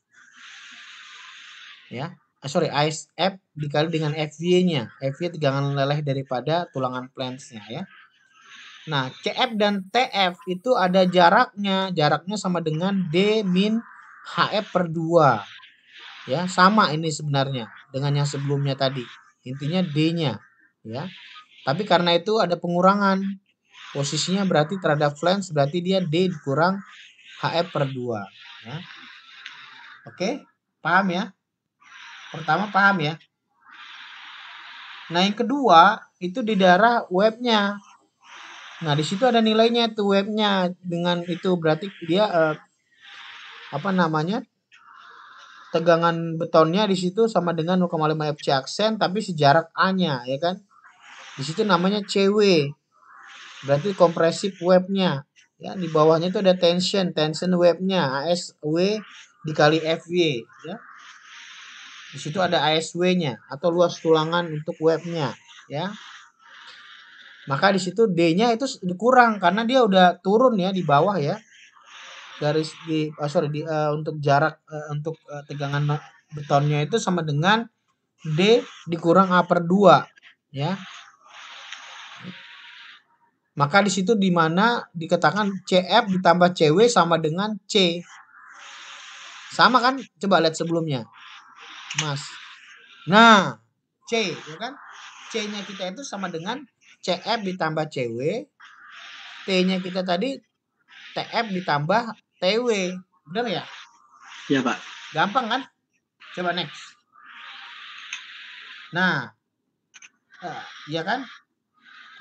Ya. ASF dikali dengan FY-nya. FY tegangan leleh daripada tulangan flange-nya ya. Nah, CF dan TF itu ada jaraknya. Jaraknya sama dengan D min HF per 2. Ya, sama ini sebenarnya dengan yang sebelumnya tadi. Intinya D-nya, ya. Tapi karena itu ada pengurangan. Posisinya berarti terhadap flange berarti dia D dikurang HF per 2, ya. Oke, paham ya? Pertama paham ya? Nah, yang kedua itu di daerah webnya. Nah, di situ ada nilainya tuh webnya dengan itu berarti dia tegangan betonnya di situ sama dengan 0,5 FC aksen tapi sejarak A-nya ya kan. Di situ namanya CW. Berarti kompresif webnya. Ya, di bawahnya itu ada tension webnya ASW dikali FY ya. Di situ ada ASW-nya atau luas tulangan untuk webnya ya. Maka di situ D-nya itu dikurang karena dia udah turun ya di bawah ya. Untuk jarak untuk tegangan betonnya itu sama dengan D dikurang A per 2 ya. Maka di situ di mana dikatakan CF ditambah CW sama dengan C. Sama kan? Coba lihat sebelumnya. Mas. Nah, C ya kan? C-nya kita itu sama dengan CF ditambah CW. T-nya kita tadi TF ditambah TW. Benar ya? Iya, Pak. Gampang kan? Coba next. Nah, ya kan?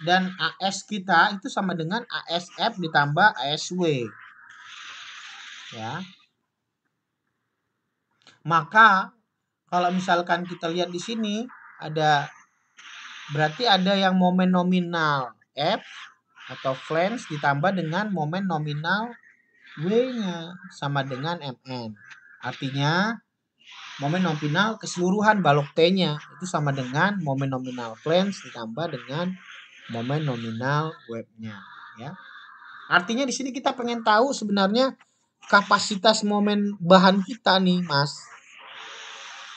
Dan AS kita itu sama dengan ASF ditambah ASW. Ya. Maka kalau misalkan kita lihat di sini berarti ada yang momen nominal F atau flange ditambah dengan momen nominal W-nya sama dengan Mn. Artinya momen nominal keseluruhan balok T-nya itu sama dengan momen nominal flange ditambah dengan momen nominal web-nya. ya. Artinya di sini kita pengen tahu sebenarnya kapasitas momen bahan kita nih, Mas.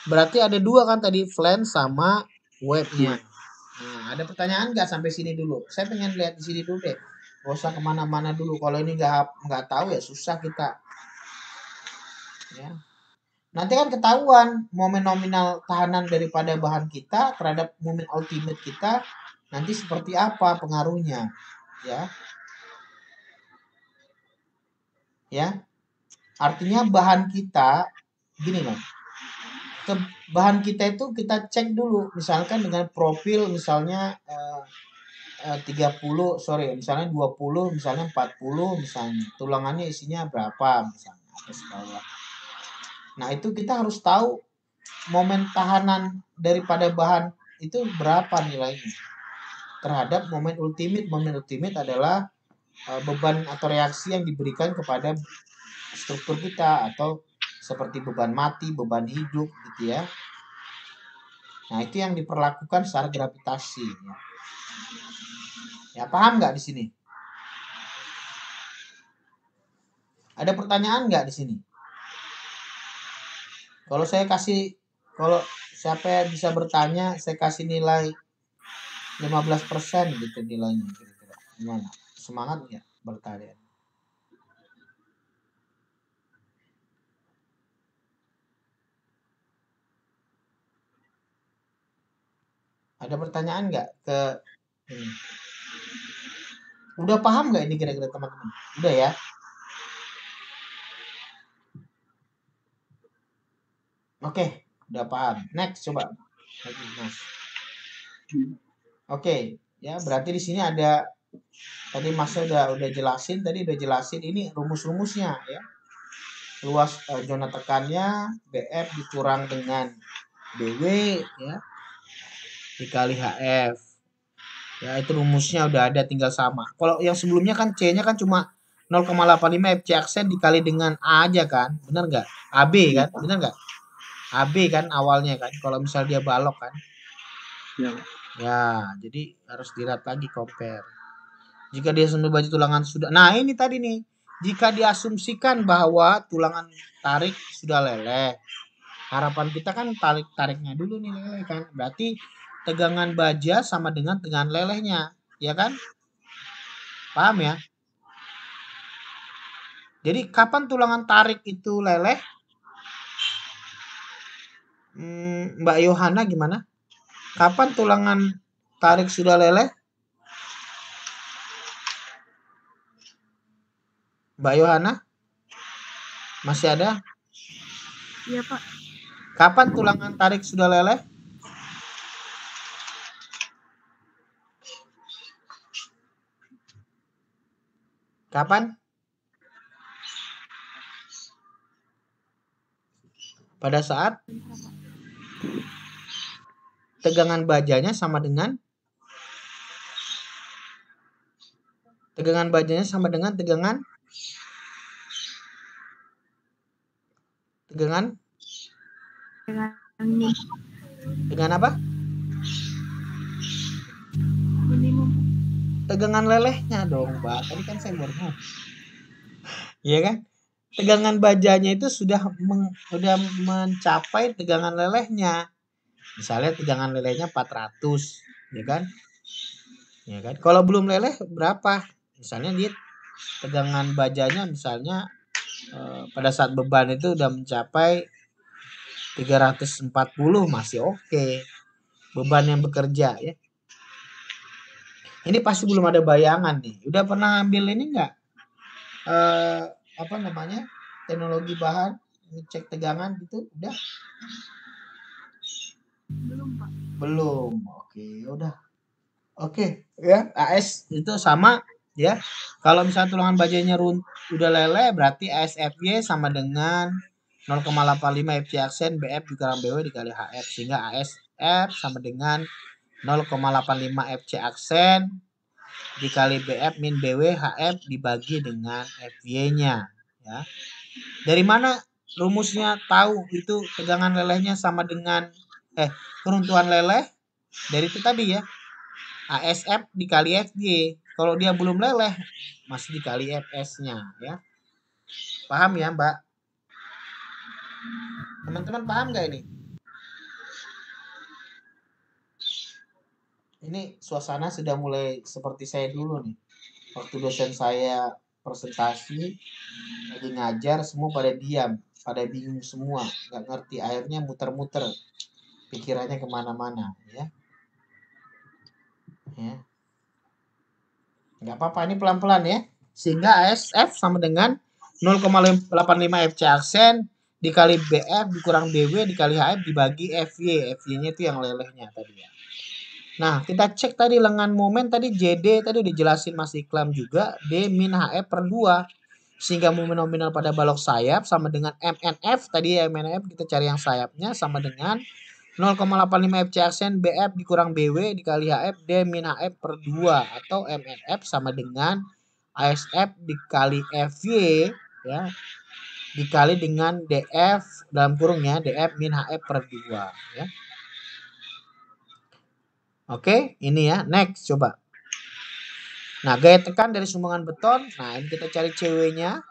Berarti ada dua kan tadi, flange sama webnya. Nah, ada pertanyaan nggak sampai sini dulu? Saya pengen lihat di sini dulu deh. Gak usah kemana-mana dulu. Kalau ini nggak tahu ya susah kita. Ya. Nanti kan ketahuan momen nominal tahanan daripada bahan kita terhadap momen ultimate kita nanti seperti apa pengaruhnya, ya. Ya. Artinya bahan kita gini loh. Bahan kita itu kita cek dulu misalkan dengan profil misalnya misalnya 20, misalnya 40, misalnya tulangannya isinya berapa misalnya atas bawah. Nah, itu kita harus tahu momen tahanan daripada bahan itu berapa nilainya terhadap momen ultimate. Momen ultimate adalah beban atau reaksi yang diberikan kepada struktur kita atau seperti beban mati, beban hidup gitu ya. Nah, itu yang diperlakukan secara gravitasi ya. Ya, paham nggak di sini? Ada pertanyaan nggak di sini? Kalau siapa yang bisa bertanya, saya kasih nilai 15% gitu nilainya kira-kira. Gimana? Semangat nggak bertanya? Ada pertanyaan nggak ke ini? Udah paham nggak ini kira-kira teman-teman? Udah ya? Oke, udah paham. Next coba. Lagi, Mas. Oke, ya berarti di sini ada tadi Masnya udah jelasin ini rumus-rumusnya ya. Luas zona tekannya BF dikurang dengan BW ya dikali HF. Ya itu rumusnya udah ada tinggal sama. Kalau yang sebelumnya kan C-nya kan cuma 0,85 FC aksen dikali dengan A aja kan. Benar nggak? AB kan? Benar nggak? AB kan awalnya kan. Kalau misal dia balok kan. Ya, jadi harus dilihat lagi compare. Jika dia sumber baju tulangan sudah. Nah, ini tadi nih. Jika diasumsikan bahwa tulangan tarik sudah leleh. Harapan kita kan tariknya dulu nih leleh kan. Berarti tegangan baja sama dengan tegangan lelehnya, ya kan? Paham ya? Jadi kapan tulangan tarik itu leleh? Mbak Yohana gimana? Kapan tulangan tarik sudah leleh? Mbak Yohana? Masih ada? Iya, Pak. Kapan tulangan tarik sudah leleh? Kapan? Pada saat tegangan bajanya sama dengan tegangan dengan apa? Minimum. Tegangan lelehnya dong, Mbak. Tadi kan saya baru ngomong. Iya kan? Tegangan bajanya itu sudah mencapai tegangan lelehnya. Misalnya tegangan lelehnya 400, ya kan? Ya kan? Kalau belum leleh berapa? Misalnya dia tegangan bajanya misalnya pada saat beban itu udah mencapai 340 masih oke. Beban yang bekerja ya. Ini pasti belum ada bayangan nih. Udah pernah ambil ini enggak? Teknologi bahan ngecek tegangan gitu udah? Belum, Pak. Belum. Oke, udah. Oke, ya, AS itu sama ya. Kalau misalnya tulangan bajanya udah leleh berarti ASFY sama dengan 0,85 FC aksen BF dikurang BW dikali HF sehingga ASF sama dengan 0,85 FC aksen dikali BF min BW HF dibagi dengan FY-nya ya. Dari mana rumusnya tahu itu tegangan lelehnya sama dengan keruntuhan leleh? Dari itu tadi ya. ASF dikali FY. Kalau dia belum leleh, masih dikali Fs-nya ya. Paham ya, Mbak? Teman-teman paham nggak ini? Ini suasana sudah mulai seperti saya dulu nih. Waktu dosen saya presentasi, lagi ngajar, semua pada diam, pada bingung semua, nggak ngerti, akhirnya muter-muter, pikirannya kemana-mana, ya. Nggak apa-apa, ini pelan-pelan ya. Sehingga ASF sama dengan 0,85 FC aksen dikali BF dikurang BW dikali HF dibagi FY. FY-nya itu yang lelehnya tadi ya. Nah, kita cek tadi lengan momen tadi JD tadi dijelasin Mas Iklam juga, D min HF per 2. Sehingga momen nominal pada balok sayap sama dengan MNF, tadi ya MNF kita cari yang sayapnya sama dengan 0,85 FC aksen BF dikurang BW dikali HF D min HF per 2 atau MNF sama dengan ASF dikali FY ya dikali dengan DF dalam kurung ya DF min HF per 2 ya. Oke, ini ya. Next, coba. Nah, gaya tekan dari sumbangan beton. Nah, ini kita cari CW-nya.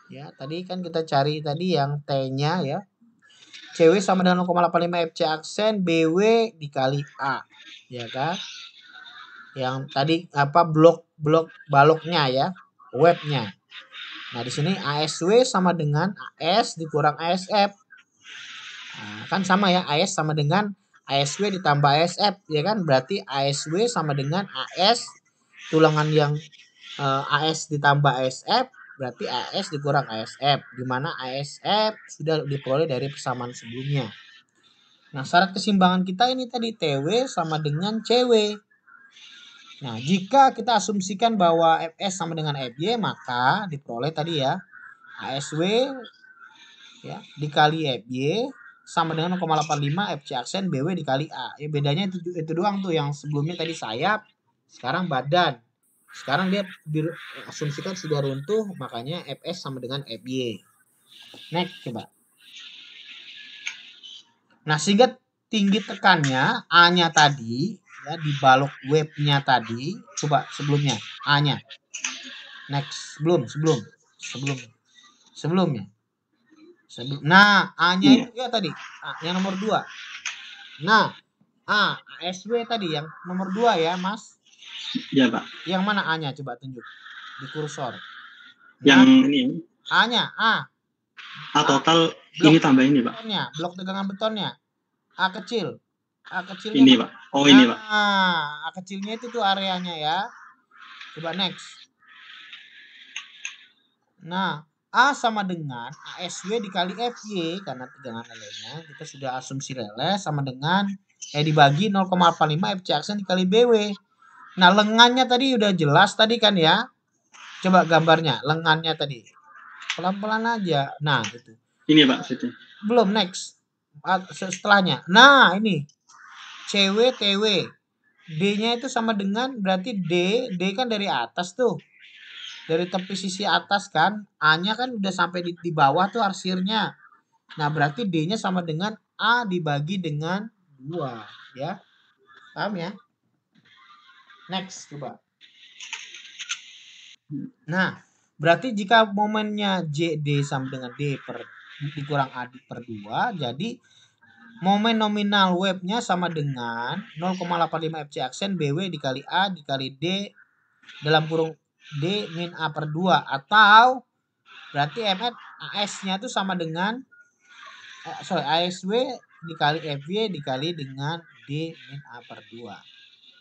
Ya, tadi kan kita cari tadi yang T-nya ya. CW sama dengan 0,85 FC aksen BW dikali A. Ya kan? Yang tadi apa blok baloknya ya, webnya. Nah, di sini ASW sama dengan AS dikurang ASF. Nah, kan sama ya, AS sama dengan ASW ditambah ASF, ya kan? Berarti ASW sama dengan AS, tulangan yang AS ditambah ASF, berarti AS dikurang ASF, di mana ASF sudah diperoleh dari persamaan sebelumnya. Nah, syarat keseimbangan kita ini tadi TW sama dengan CW. Nah, jika kita asumsikan bahwa Fs sama dengan Fy, maka diperoleh tadi ya, ASW ya dikali Fy sama dengan 0,85 FC aksen BW dikali A. Ya bedanya itu doang tuh, yang sebelumnya tadi sayap, sekarang badan. Sekarang dia diasumsikan sudah runtuh, makanya Fs sama dengan Fy. Next, coba. Nah, sehingga tinggi tekannya A-nya tadi ya di balok webnya tadi, coba sebelumnya A-nya. Next, sebelumnya. Nah, A-nya itu ya tadi, yang nomor 2. Nah, ASW tadi yang nomor 2 ya, Mas. Ya, Pak. Yang mana A-nya? Coba tunjuk di kursor. Nah, yang ini. A-nya, A total ini tambah ini, Pak. Betonnya, blok tegangan betonnya. A kecil. A kecilnya ini, Pak. Oh, ini, Pak. A kecilnya itu tuh areanya ya. Coba next. Nah, A sama dengan ASW dikali FY karena tegangan lelehnya kita sudah asumsi leleh sama dengan dibagi 0,45 FC aksen dikali BW. Nah, lengannya tadi udah jelas tadi kan ya. Coba gambarnya, lengannya tadi. Pelan-pelan aja. Nah, itu. Ini, Pak, situ. Belum, next. Setelahnya. Nah, ini. CW TW. D-nya itu sama dengan berarti D kan dari atas tuh. Dari tepi sisi atas kan, A-nya kan udah sampai di bawah tuh arsirnya. Nah, berarti D-nya sama dengan A dibagi dengan 2, ya. Paham ya? Next, coba. Nah, berarti jika momennya JD sama dengan D dikurang A per 2, jadi momen nominal webnya sama dengan 0,85 FC aksen BW dikali A dikali D dalam kurung D min A per 2 atau berarti MN AS-nya itu sama dengan ASW dikali FY dikali dengan D min A per 2.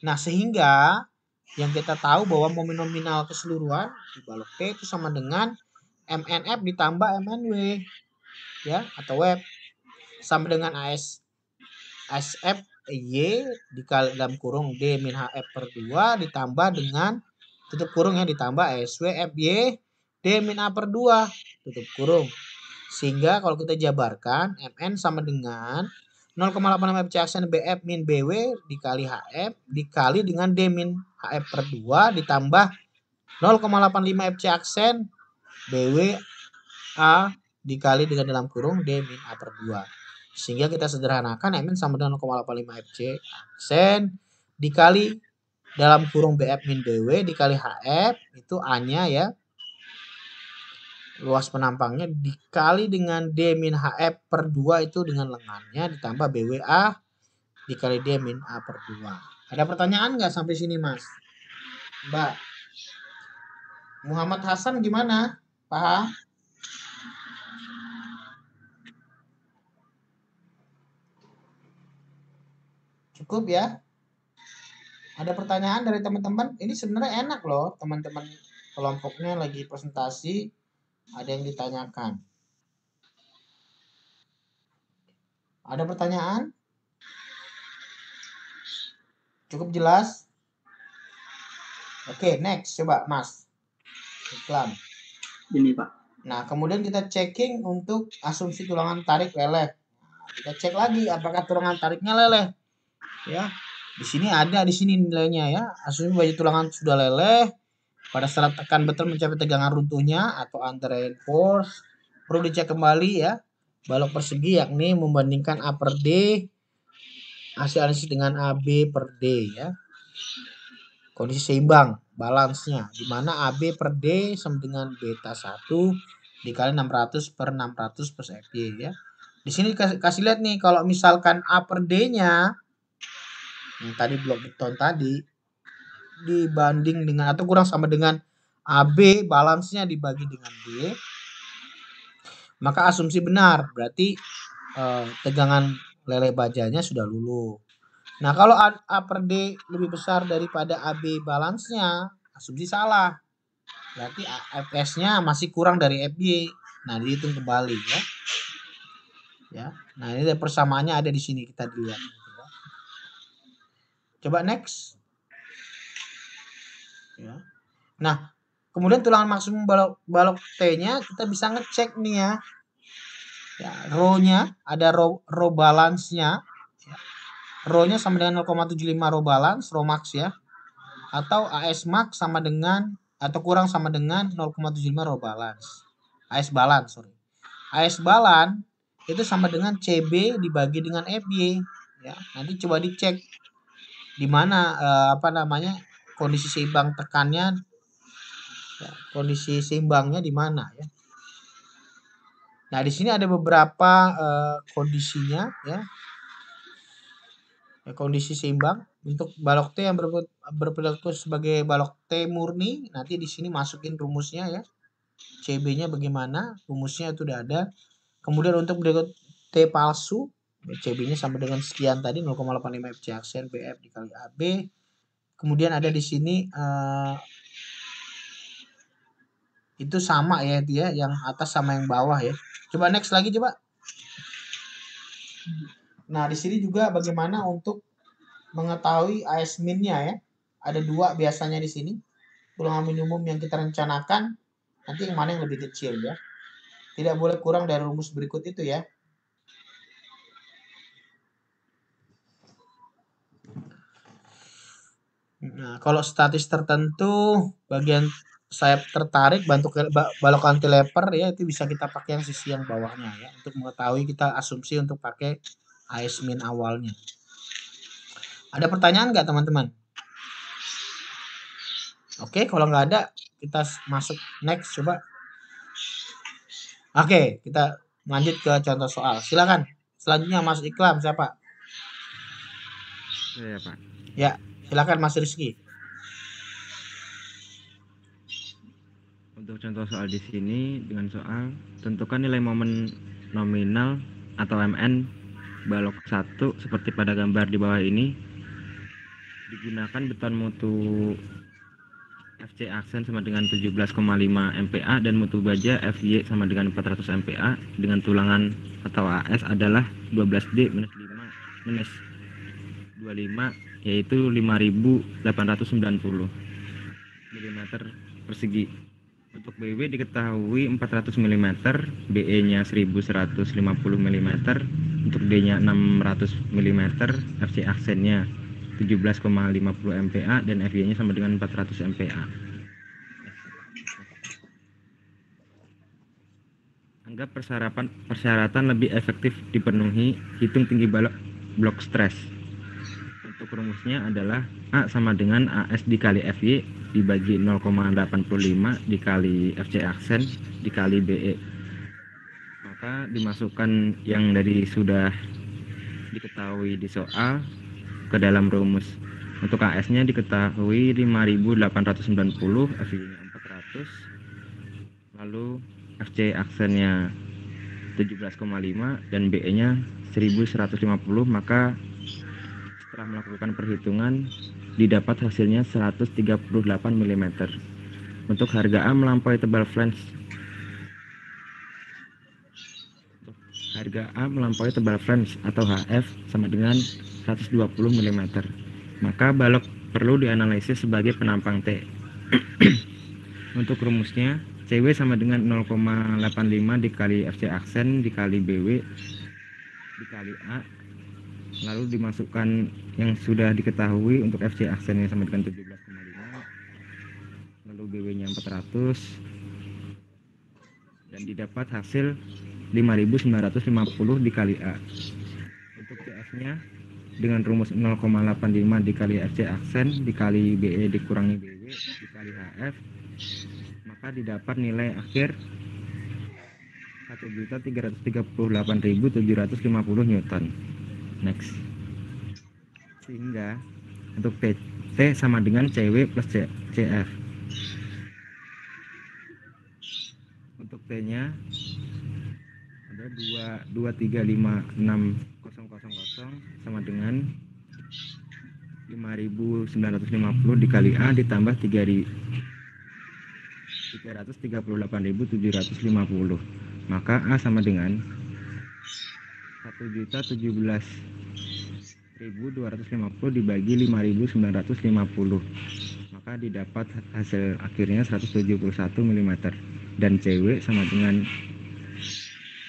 Nah, sehingga yang kita tahu bahwa momen nominal keseluruhan di balok T itu sama dengan MNF ditambah MNW ya atau web sama dengan ASF Y dikali dalam kurung D min HF per 2 ditambah dengan tutup kurung ya ditambah ASW FY D min A per 2 tutup kurung. Sehingga kalau kita jabarkan MN sama dengan 0,85 FC aksen BF min BW dikali HF dikali dengan D min HF per 2 ditambah 0,85 FC aksen BW A dikali dengan dalam kurung D min A per 2. Sehingga kita sederhanakan MN sama dengan 0,85 FC aksen dikali dalam kurung BF min BW dikali HF itu A-nya ya, luas penampangnya dikali dengan D min HF per 2 itu dengan lengannya ditambah BWA dikali D min A per 2. Ada pertanyaan nggak sampai sini Mas? Mbak? Muhammad Hasan gimana? Paham? Cukup ya? Ada pertanyaan dari teman-teman? Ini sebenarnya enak loh, teman-teman kelompoknya lagi presentasi, ada yang ditanyakan. Ada pertanyaan? Cukup jelas? Oke, next. Coba Mas. Iklan. Ini Pak. Nah, kemudian kita checking untuk asumsi tulangan tarik leleh. Nah, kita cek lagi apakah tulangan tariknya leleh. Ya, di sini ada di sini nilainya ya. Asumsi baju tulangan sudah leleh pada saat tekan beton mencapai tegangan runtuhnya atau unreinforced. Perlu dicek kembali ya. Balok persegi yakni membandingkan A per D hasil analisis dengan AB per D ya. Kondisi seimbang, balance-nya di mana AB per D sama dengan beta 1 dikali 600 per 600 plus FY ya. Di sini kasih lihat nih kalau misalkan A per D-nya yang tadi blok beton tadi dibanding dengan atau kurang sama dengan AB balance-nya dibagi dengan D, maka asumsi benar, berarti tegangan leleh bajanya sudah luluh. Nah, kalau A per D lebih besar daripada AB balance-nya, asumsi salah. Berarti Fs-nya masih kurang dari Fy. Nah, dihitung kembali ya. Ya. Nah, ini persamaannya ada di sini kita lihat. Coba next. Ya. Nah, kemudian tulangan maksimum balok T-nya kita bisa ngecek nih ya. Ya, row-nya ada row balance-nya. Ya. Row-nya sama dengan 0,75 row balance, row max ya. Atau AS max sama dengan atau kurang sama dengan 0,75 row balance. AS balance, sorry. AS balance itu sama dengan CB dibagi dengan FY. Ya, nanti coba dicek di mana kondisi seimbang tekannya, ya, kondisi seimbangnya di mana ya. Nah, di sini ada beberapa kondisinya ya. Kondisi seimbang untuk balok T yang berperilaku sebagai balok T murni, nanti di sini masukin rumusnya ya. CB-nya bagaimana? Rumusnya itu udah ada. Kemudian untuk berikut T palsu, CB-nya sama dengan sekian tadi 0,85 FC aksen BF dikali AB. Kemudian ada di sini itu sama ya itu ya, yang atas sama yang bawah ya. Coba next lagi coba. Nah, di sini juga bagaimana untuk mengetahui AS min-nya ya. Ada dua biasanya di sini. Tulangan minimum yang kita rencanakan, nanti yang mana yang lebih kecil ya. Tidak boleh kurang dari rumus berikut itu ya. Nah, kalau statis tertentu, bagian sayap tertarik, balok cantilever ya, itu bisa kita pakai yang sisi yang bawahnya ya. Untuk mengetahui kita asumsi untuk pakai AS min awalnya. Ada pertanyaan nggak teman-teman? Oke, kalau nggak ada, kita masuk next coba. Oke, kita lanjut ke contoh soal. Silakan. Selanjutnya Mas Iklam siapa? Saya Pak. Ya, silakan Mas Rizky. Untuk contoh soal di sini dengan soal tentukan nilai momen nominal atau MN balok 1 seperti pada gambar di bawah ini. Digunakan beton mutu FC aksen sama dengan 17,5 MPa dan mutu baja FY sama dengan 400 MPa dengan tulangan atau AS adalah 12D minus 5 minus 25 yaitu 5.890 mm persegi. Untuk BW diketahui 400 mm, BE-nya 1150 mm, untuk D-nya 600 mm, FC aksennya 17,50 MPa dan FY-nya sama dengan 400 MPa. Anggap persyaratan lebih efektif dipenuhi, hitung tinggi blok stres. Untuk Untuk rumusnya adalah A sama dengan AS dikali FY dibagi 0,85 dikali FC aksen dikali BE. Maka dimasukkan yang dari sudah diketahui di soal ke dalam rumus. Untuk AS-nya diketahui 5890, FY-nya 400, lalu FC aksennya 17,5 dan BE-nya 1150, maka setelah melakukan perhitungan didapat hasilnya 138 mm. Untuk harga A melampaui tebal flange. Harga A melampaui tebal flange atau HF sama dengan 120 mm. Maka balok perlu dianalisis sebagai penampang T. Untuk rumusnya CW sama dengan 0,85 dikali FC aksen dikali BW dikali A, lalu dimasukkan yang sudah diketahui. Untuk FC aksennya sama dengan 17,5, lalu BW nya 400, dan didapat hasil 5950 dikali A. Untuk CF nya dengan rumus 0,85 dikali FC aksen dikali BE dikurangi BW dikali HF, maka didapat nilai akhir 1.338.750 Newton. Next. Sehingga untuk T sama dengan CW plus CF. Untuk T nya ada 2356000 sama dengan 5950 dikali A ditambah 338.750. Maka A sama dengan 1.017.250 dibagi 5.950, maka didapat hasil akhirnya 171 mm. Dan CW sama dengan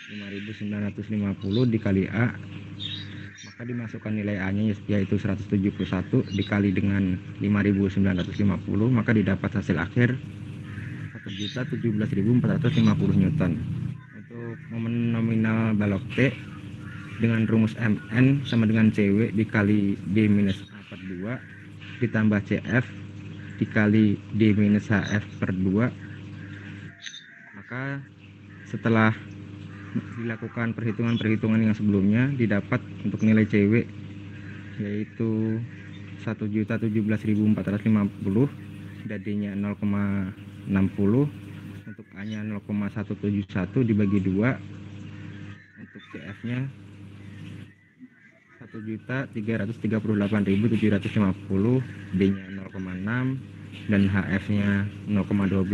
5.950 dikali A, maka dimasukkan nilai A nya yaitu 171 dikali dengan 5.950, maka didapat hasil akhir 1.017.450 Newton. Untuk momen nominal balok T dengan rumus MN sama dengan CW dikali D minus A per 2 ditambah CF dikali D minus HF per 2. Maka setelah dilakukan perhitungan-perhitungan yang sebelumnya, didapat untuk nilai CW yaitu 1.017.450 dan D-nya 0,60, untuk A-nya 0,171 dibagi 2, untuk CF-nya 1.338.750, D-nya 0,6 dan HF-nya 0,12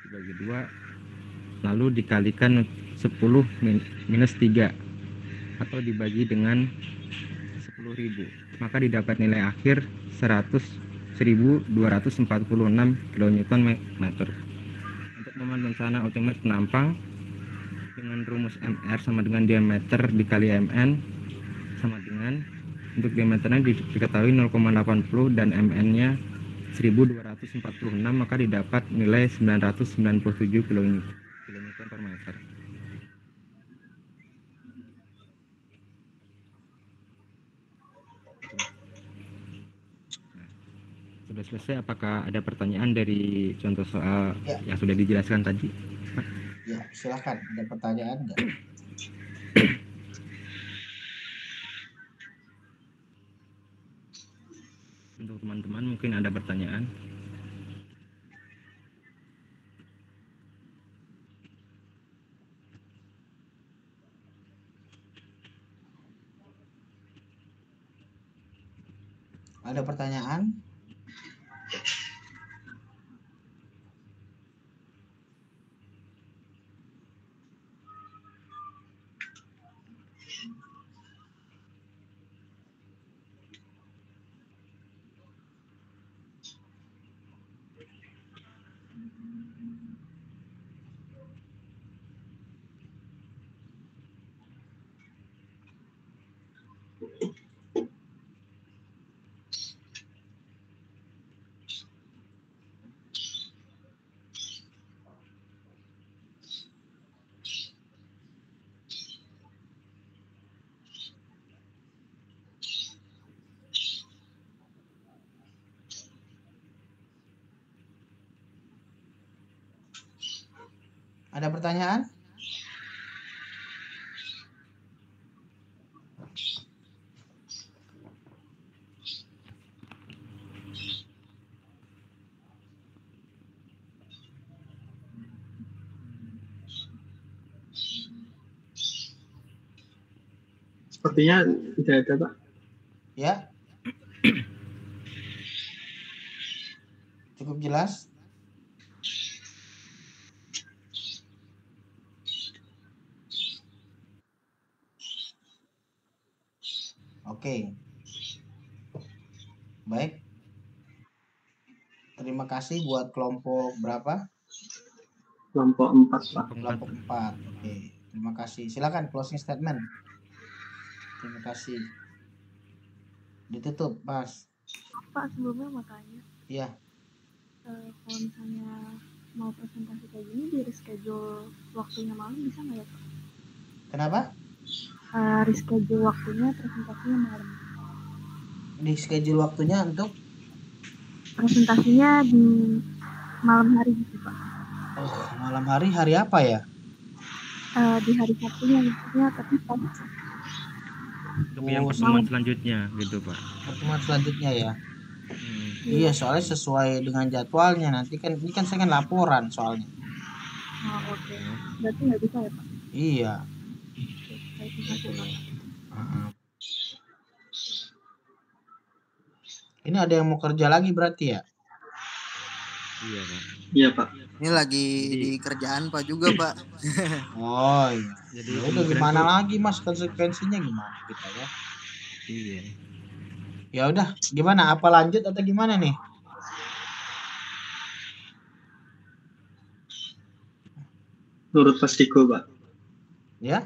dibagi 2, lalu dikalikan 10 minus 3 atau dibagi dengan 10.000, maka didapat nilai akhir 100.246 kN/m. Untuk momen bencana ultimate penampang dengan rumus MR sama dengan diameter dikali MN sama dengan, untuk diameternya diketahui 0,80 dan MN nya 1246, maka didapat nilai 997 kN/m. Sudah selesai. Apakah ada pertanyaan dari contoh soal yang sudah dijelaskan tadi? Ya, silakan. Ada pertanyaan nggak? Untuk teman-teman mungkin ada pertanyaan. Ada pertanyaan? Ada pertanyaan? Sepertinya tidak ada, Pak. Ya. Cukup jelas? Oke. Baik. Terima kasih buat kelompok berapa? Kelompok 4, Pak. Kelompok 4. Oke. Terima kasih. Silakan closing statement. Terima kasih. Ditutup, Mas. Pak, sebelumnya mau tanya, Iya. kalau misalnya mau presentasi kayak gini di reschedule waktunya malam bisa nggak ya Pak? Kenapa? Reschedule waktunya presentasinya malam. Di schedule waktunya untuk Presentasinya di malam hari gitu Pak. malam hari apa ya? Di hari Sabtunya maksudnya, tapi pas Untuk yang pertemuan selanjutnya gitu, Pak. Pertemuan selanjutnya ya. Iya, soalnya sesuai dengan jadwalnya. Nanti kan ini kan saya kan laporan soalnya. Oke. Berarti nggak bisa ya Pak? Iya. Ini ada yang mau kerja lagi berarti ya? Iya, Pak. Iya, Pak. Ini lagi di kerjaan Pak juga, Pak. Oh iya. Jadi Ya udah gimana lagi Mas, konsekuensinya gimana kita ya? Iya. Ya udah, gimana? Apa lanjut atau gimana nih? Menurut Mas Diko, Pak. Ya?